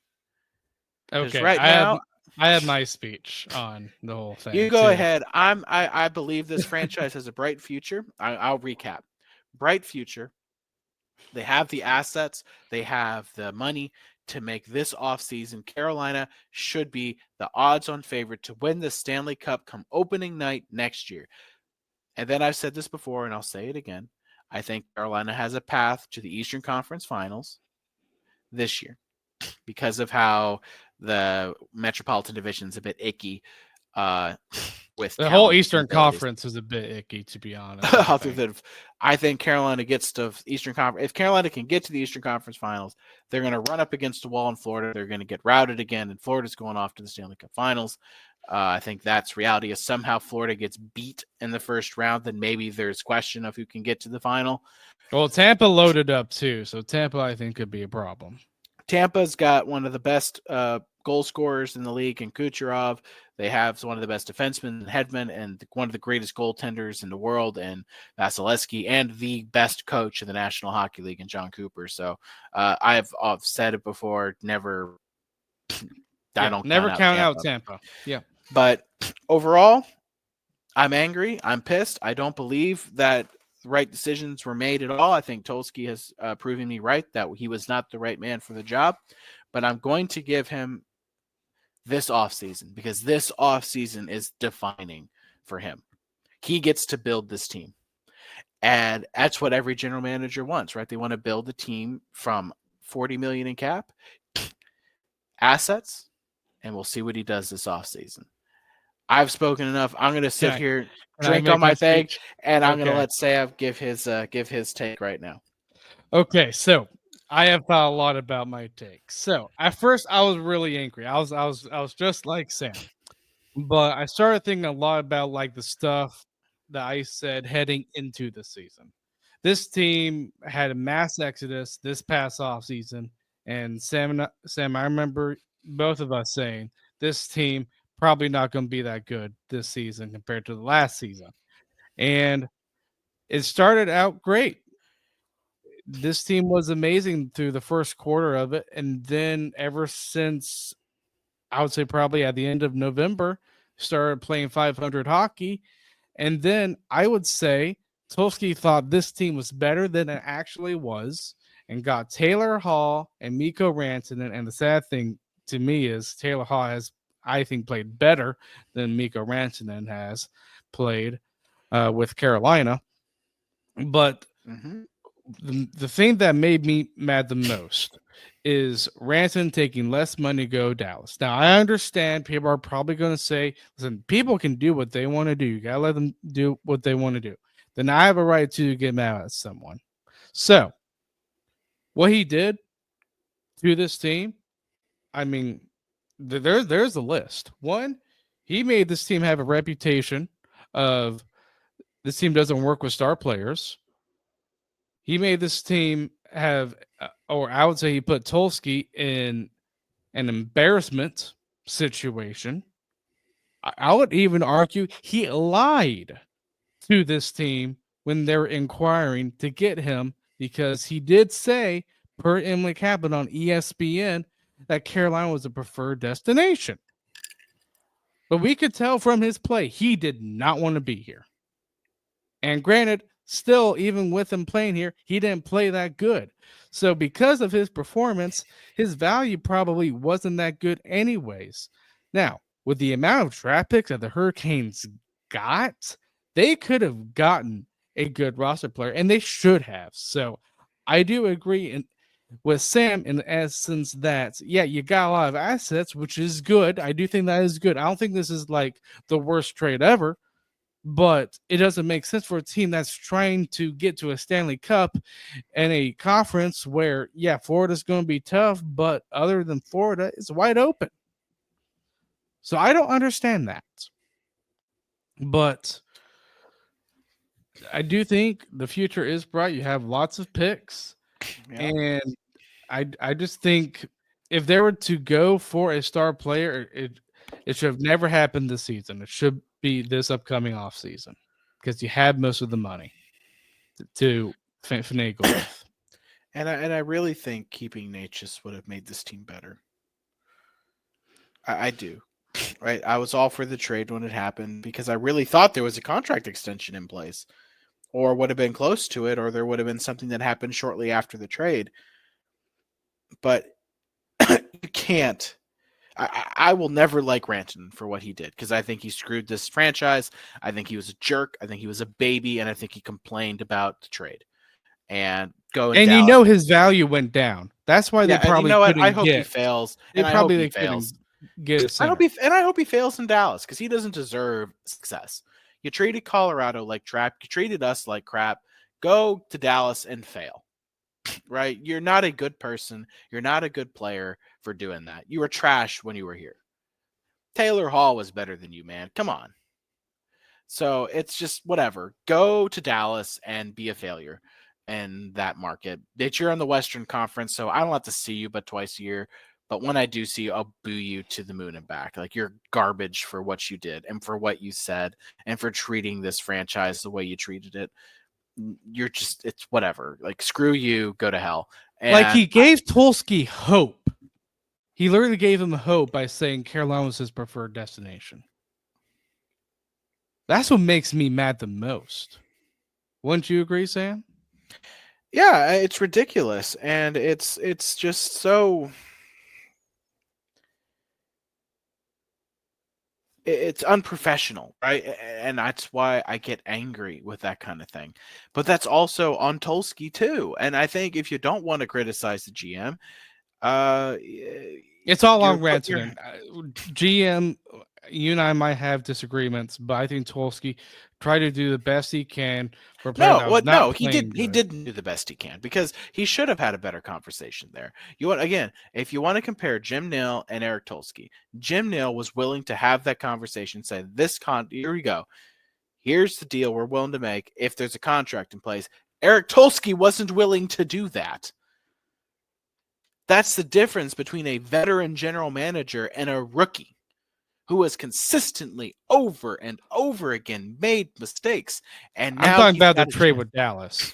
Okay, Right now, I have my speech on the whole You thing go too. ahead. I believe this franchise has a bright future. I'll recap. Bright future. They have the assets, they have the money to make this offseason. Carolina should be the odds on favorite to win the Stanley Cup come opening night next year. And then I've said this before and I'll say it again. I think Carolina has a path to the Eastern Conference Finals this year because of how the Metropolitan Division is a bit icky uh, with The whole talent and Eastern abilities. Conference is a bit icky, to be honest. I think Carolina gets to Eastern Conference. If Carolina can get to the Eastern Conference Finals, they're going to run up against the wall in Florida. They're going to get routed again, and Florida's going off to the Stanley Cup Finals. I think that's reality. If somehow Florida gets beat in the first round, then maybe there's question of who can get to the final. Well, Tampa loaded up too, so Tampa I think could be a problem. Tampa's got one of the best goal scorers in the league in Kucherov. They have one of the best defensemen, Hedman, and one of the greatest goaltenders in the world, and Vasilevsky, and the best coach in the National Hockey League in John Cooper. So I've said it before, never. I don't never count Tampa. out Tampa. Yeah. But overall, I'm angry. I'm pissed. I don't believe that the right decisions were made at all. I think Tolsky has proven me right that he was not the right man for the job. But I'm going to give him this offseason because this offseason is defining for him. He gets to build this team. And that's what every general manager wants, right? They want to build a team from 40 million in cap, assets, and we'll see what he does this offseason. I've spoken enough. I'm going to sit here, drink on my thing, and I'm going to let Sav give his take right now. Okay, so I have thought a lot about my take. So at first, I was really angry. I was just like Sam, but I started thinking a lot about like the stuff that I said heading into the season. This team had a mass exodus this past off season, and Sam, I remember both of us saying this team probably not going to be that good this season compared to the last season, and it started out great. This team was amazing through the first quarter of it, and then ever since I would say probably at the end of November, started playing 500 hockey, and then I would say Tulski thought this team was better than it actually was, and got Taylor Hall and Mikko Rantanen. And the sad thing to me is Taylor Hall has, I think, played better than Mikko Rantanen has played with Carolina, but. Mm-hmm. The thing that made me mad the most is Ranson taking less money to go Dallas. Now, I understand people are probably going to say, listen, people can do what they want to do. You got to let them do what they want to do. Then I have a right to get mad at someone. So, what he did to this team, I mean, there's a list. One, he made this team have a reputation of this team doesn't work with star players. He made this team have, or I would say he put Tulski in an embarrassment situation. I would even argue he lied to this team when they were inquiring to get him because he did say, per Emily Kaplan on ESPN, that Carolina was a preferred destination. But we could tell from his play, he did not want to be here. And granted, still, even with him playing here, he didn't play that good. So because of his performance, his value probably wasn't that good anyways. Now, with the amount of draft picks that the Hurricanes got, they could have gotten a good roster player, and they should have. So I do agree with Sam in the essence that, yeah, you got a lot of assets, which is good. I do think that is good. I don't think this is like the worst trade ever. But it doesn't make sense for a team that's trying to get to a Stanley Cup and a conference where, yeah, Florida's going to be tough, but other than Florida, it's wide open. So I don't understand that. But I do think the future is bright. You have lots of picks. Yeah. And I just think if they were to go for a star player, it should have never happened this season. It should be this upcoming off season because you had most of the money to finagle with. And I really think keeping Nate just would have made this team better. I do. right? I was all for the trade when it happened because I really thought there was a contract extension in place, or would have been close to it, or there would have been something that happened shortly after the trade. But you can't. I will never like Rantanen for what he did because I think he screwed this franchise. I think he was a jerk. I think he was a baby, and I think he complained about the trade. And go in And Dallas. his value went down. That's why Yeah, they and you probably know what? I couldn't hope he get. fails, They and I hope probably he they couldn't fails. get a I center. hope he fails in Dallas because he doesn't deserve success. You treated Colorado like crap. You treated us like crap. Go to Dallas and fail. Right? You're not a good person. You're not a good player for doing that. You were trash when you were here. Taylor Hall was better than you, man. Come on. So it's just whatever. Go to Dallas and be a failure in that market. That you're in the Western Conference, so I don't have to see you but twice a year. But when I do see you, I'll boo you to the moon and back. Like you're garbage for what you did and for what you said and for treating this franchise the way you treated it. You're just it's whatever. Like screw you, go to hell. Like And he gave Tulski hope. He literally gave him hope by saying Carolina was his preferred destination. That's what makes me mad the most. Wouldn't you agree, Sam? yeah, it's ridiculous and it's just so it's unprofessional, right? And that's why I get angry with that kind of thing. But that's also on Tolsky too. And I think if you don't want to criticize the GM, uh, It's all you're on put your Rantanen. GM, you and I might have disagreements, but I think Tulski tried to do the best he can for a player no, that was what? not No, playing he good. didn't do the best he can because he should have had a better conversation there. You want again, if you want to compare Jim Neal and Eric Tolsky, Jim Neal was willing to have that conversation. Say here we go. Here's the deal we're willing to make if there's a contract in place. Eric Tolsky wasn't willing to do that. That's the difference between a veteran general manager and a rookie who has consistently over and over again made mistakes. And I'm now talking he's about the got a trade chance. with Dallas.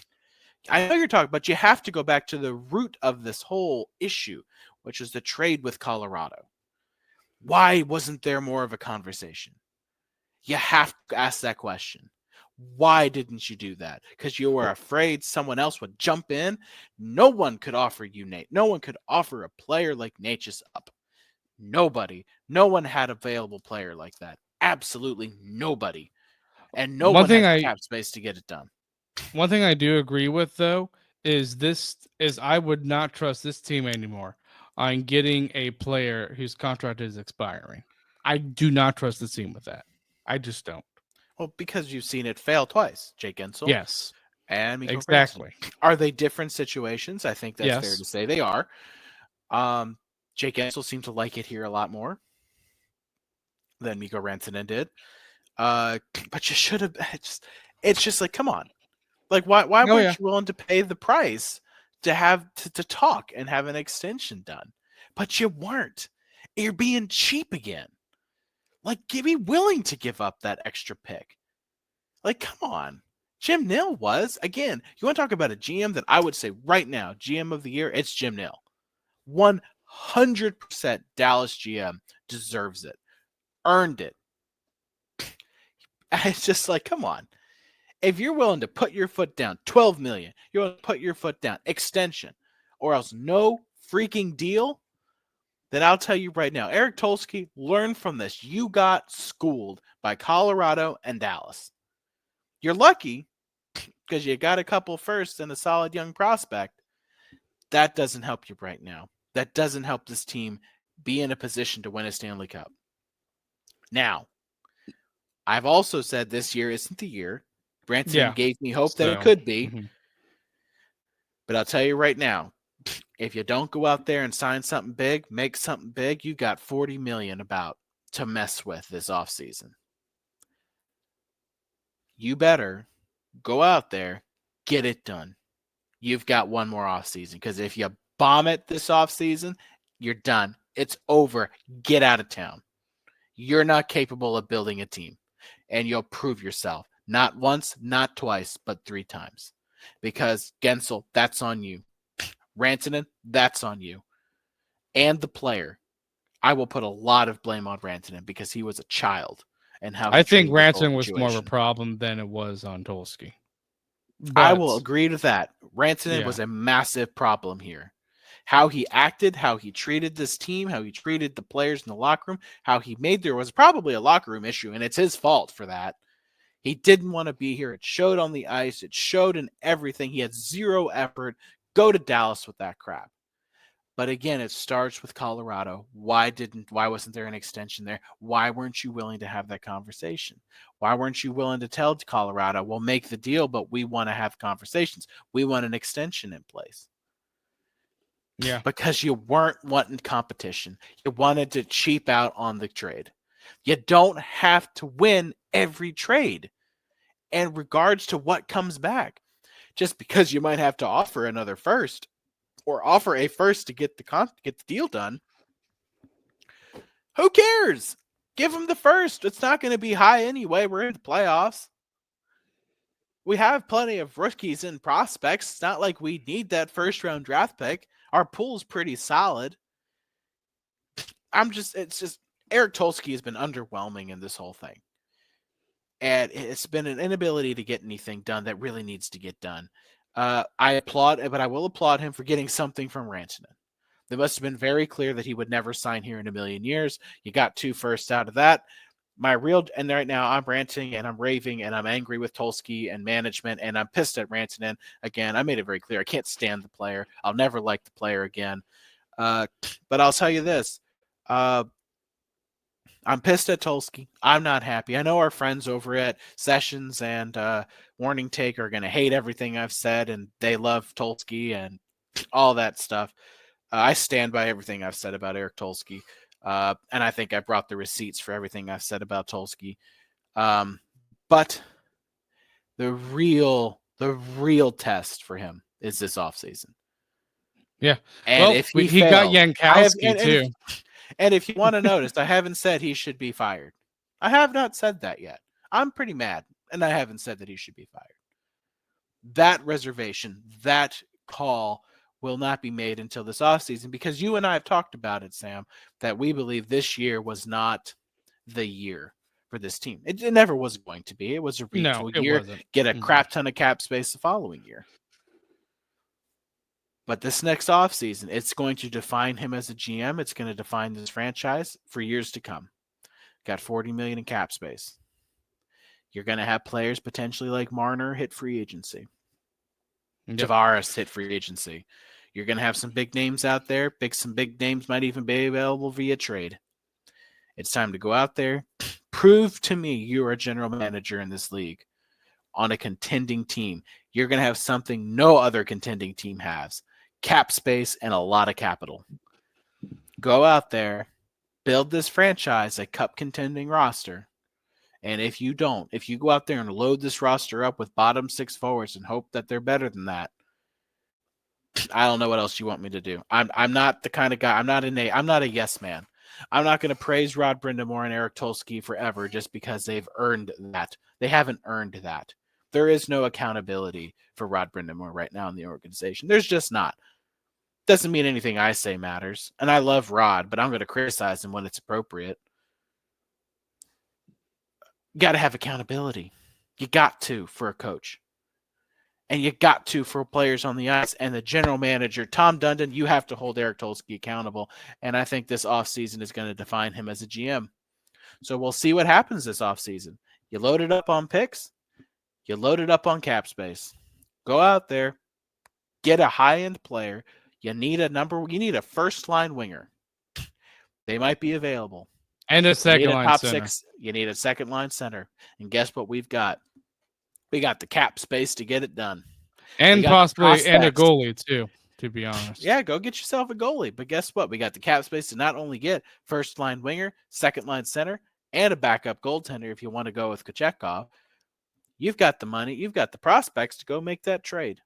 I know you're talking, but you have to go back to the root of this whole issue, which is the trade with Colorado. Why wasn't there more of a conversation? You have to ask that question. Why didn't you do that? Because you were afraid someone else would jump in. No one could offer you Nate. No one could offer a player like Nature's up. Nobody. No one had available player like that. Absolutely nobody. And no One one thing has the I cap space to get it done. one thing I do agree with though is I would not trust this team anymore on getting a player whose contract is expiring. I do not trust the team with that. I just don't. Well, because you've seen it fail twice. Jake Ensel Yes, and Mikko Rantanen. exactly. Are they different situations? I think that's fair Yes. to say they are. Jake Ensel seemed to like it here a lot more than Mikko Rantanen did. But you should have. It's just like, come on. Like, why Oh yeah. weren't you willing to pay the price to have to talk and have an extension done? But you weren't. You're being cheap again. Like, be willing to give up that extra pick. Like, come on. Jim Nill was again. You want to talk about a GM that I would say right now, GM of the year? It's Jim Nill. 100% Dallas GM deserves it, earned it. It's just like, come on. If you're willing to put your foot down, 12 million, you're willing to put your foot down, extension, or else no freaking deal, then I'll tell you right now, Eric Tolsky, learn from this. You got schooled by Colorado and Dallas. You're lucky because you got a couple firsts and a solid young prospect. That doesn't help you right now. That doesn't help this team be in a position to win a Stanley Cup. Now, I've also said this year isn't the year. Branson Yeah. gave me hope that it So could be. mhm. But I'll tell you right now, if you don't go out there and sign something big, make something big, you got 40 million about to mess with this offseason. You better go out there, get it done. You've got one more offseason because if you bomb it this offseason, you're done. It's over. Get out of town. You're not capable of building a team, and you'll prove yourself. Not once, not twice, but 3 times. Because Gensel, that's on you. Rantanen, that's on you. And the player. I will put a lot of blame on Rantanen because he was a child and how he I think treated this whole Ranson was more of a situation. problem than it was on Tolsky. I will But agree to that. Rantanen yeah, was a massive problem here. How he acted, how he treated this team, how he treated the players in the locker room, how he made there was probably a locker room issue, and it's his fault for that. He didn't want to be here. It showed on the ice. It showed in everything. He had zero effort. Go to Dallas with that crap. But again, it starts with Colorado. Why wasn't there an extension there? Why weren't you willing to have that conversation? Why weren't you willing to tell Colorado, we'll make the deal, but we want to have conversations. We want an extension in place. yeah, Because you weren't wanting competition. You wanted to cheap out on the trade. You don't have to win every trade in regards to what comes back. Just because you might have to offer another first or offer a first to get the deal done, who cares? Give them the first. It's not going to be high anyway. We're in the playoffs. We have plenty of rookies and prospects. It's not like we need that first round draft pick. Our pool's pretty solid. It's just Eric Tolsky has been underwhelming in this whole thing. And it's been an inability to get anything done that really needs to get done. I will applaud him for getting something from Rantanen. They must have been very clear that he would never sign here in a million years. You got 2 firsts out of that. And right now I'm ranting and I'm raving and I'm angry with Tolsky and management and I'm pissed at Rantanen. Again, I made it very clear. I can't stand the player. I'll never like the player again. But I'll tell you this. I'm pissed at Tolsky. I'm not happy. I know our friends over at Sessions and Warning Take are going to hate everything I've said, and they love Tolsky and all that stuff. I stand by everything I've said about Eric Tolsky, and I think I brought the receipts for everything I've said about Tolsky. But the real test for him is this offseason. yeah. And Well, if he he got fails, Yankowski too. And if you want to notice, I haven't said he should be fired. I have not said that yet. I'm pretty mad, and I haven't said that he should be fired. That reservation, that call will not be made until this offseason because you and I have talked about it, Sam, that we believe this year was not the year for this team. It never was going to be. It was a retool No, it year, wasn't. get a crap ton of cap space the following year. But this next offseason, it's going to define him as a GM. It's going to define this franchise for years to come. Got $40 million in cap space. You're going to have players potentially like Marner hit free agency. Yep. Tavares hit free agency. You're going to have some big names out there. Some big names might even be available via trade. It's time to go out there. Prove to me you're a general manager in this league on a contending team. You're going to have something no other contending team has. Cap space and a lot of capital. Go out there, build this franchise a cup contending roster. And if you go out there and load this roster up with bottom 6 forwards and hope that they're better than that, I don't know what else you want me to do. I'm not the kind of guy. I'm not a yes man. I'm not going to praise Rod Brindamore and Eric Tolsky forever just because they've earned that. They haven't earned that. There is no accountability for Rod Brindamore right now in the organization. There's just not. Doesn't mean anything I say matters. And I love Rod, but I'm going to criticize him when it's appropriate. You got to have accountability. You got to for a coach. And you got to for players on the ice. And the general manager, Tom Dundon, you have to hold Eric Tolsky accountable. And I think this offseason is going to define him as a GM. So we'll see what happens this offseason. You load it up on picks. You load it up on cap space. Go out there. Get a high-end player. You need a first-line winger. They might be available. And a second-line center. You need a second-line center. And guess what we've got? We got the cap space to get it done. And possibly and a goalie, too, to be honest. Yeah, go get yourself a goalie. But guess what? We got the cap space to not only get first-line winger, second-line center, and a backup goaltender if you want to go with Kochetkov. You've got the money. You've got the prospects to go make that trade.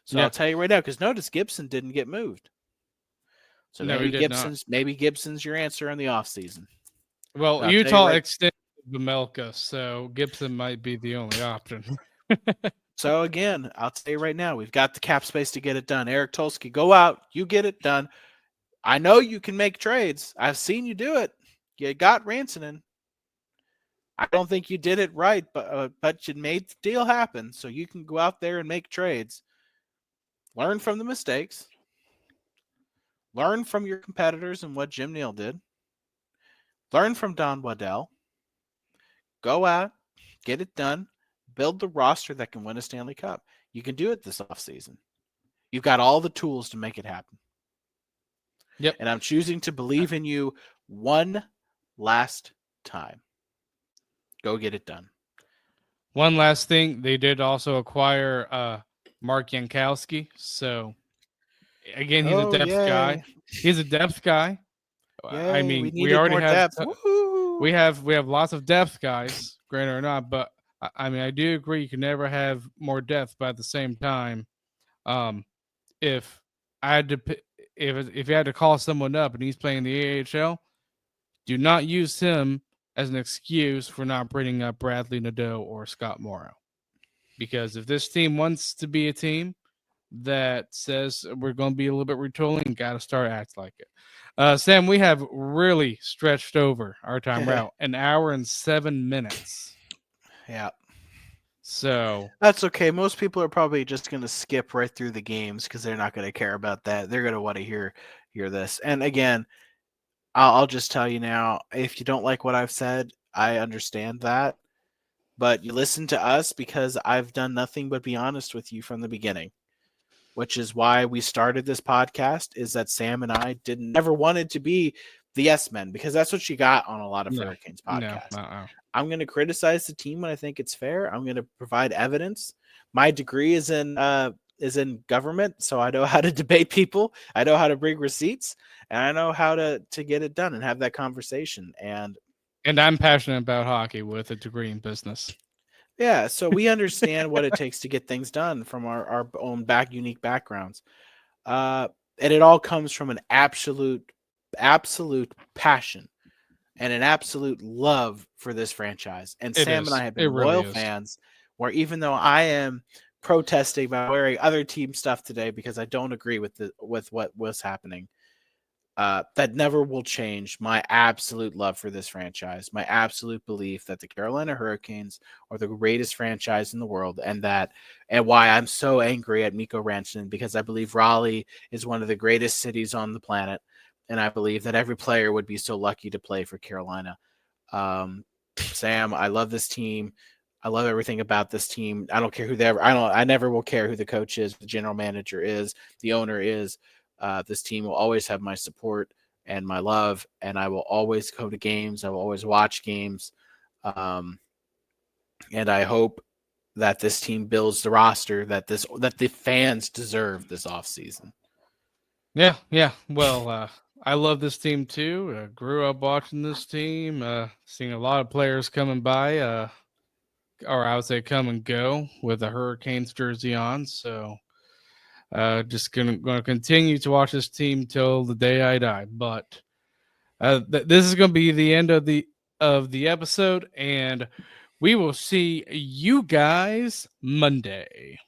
So I'll tell you right now, because notice Gibson didn't get moved. So maybe Gibson's your answer in the offseason. Well, Utah extended Vemelka, so Gibson might be the only option. So again, I'll tell you right now, we've got the cap space to get it done. Eric Tolsky, go out, you get it done. I know you can make trades. I've seen you do it. You got Rantanen. I don't think you did it right, but you made the deal happen, so you can go out there and make trades. Learn from the mistakes. Learn from your competitors and what Jim Neal did. Learn from Don Waddell. Go out, get it done, build the roster that can win a Stanley Cup. You can do it this offseason. You've got all the tools to make it happen. Yep. And I'm choosing to believe in you one last time. Go get it done. One last thing, they did also acquire Mark Yankowski. So again, he's a depth guy. Yay. He's a depth guy. I Yay. We mean, we needed already more have depth. Woo-hoo. we have lots of depth guys, granted or not. But I mean, I do agree you can never have more depth. But at the same time, if I had to, if you had to call someone up and he's playing the AHL, do not use him as an excuse for not bringing up Bradley Nadeau or Scott Morrow. Because if this team wants to be a team that says we're going to be a little bit retooling, got to start acting like it. Sam, we have really stretched over our time. We're out 1 hour and 7 minutes. Yeah. So that's okay. Most people are probably just going to skip right through the games because they're not going to care about that. They're going to want to hear this. And again, I'll just tell you now, if you don't like what I've said, I understand that. But you listen to us because I've done nothing but be honest with you from the beginning, which is why we started this podcast, is that Sam and I never wanted to be the yes men, because that's what you got on a lot of Hurricanes podcasts. No. I'm going to criticize the team when I think it's fair. I'm going to provide evidence. My degree is in government, so I know how to debate people. I know how to bring receipts, and I know how to get it done and have that conversation. And I'm passionate about hockey with a degree in business. Yeah, so we understand what it takes to get things done from our own unique backgrounds. And it all comes from an absolute passion and an absolute love for this franchise. And Sam and I have been loyal fans, where even though I am protesting by wearing other team stuff today because I don't agree with what was happening, that never will change my absolute love for this franchise, my absolute belief that the Carolina Hurricanes are the greatest franchise in the world, and why I'm so angry at Mikko Rantanen, because I believe Raleigh is one of the greatest cities on the planet, and I believe that every player would be so lucky to play for Carolina. Sam, I love this team. I love everything about this team. I don't care who I never will care who the coach is, the general manager is, the owner is. This team will always have my support and my love, and I will always go to games. I will always watch games. And I hope that this team builds the roster that the fans deserve this offseason. Yeah. Well, I love this team too. Grew up watching this team, seeing a lot of players coming by, or I would say come and go with a Hurricanes jersey on. So just gonna continue to watch this team till the day I die. But this is gonna be the end of the episode, and we will see you guys Monday.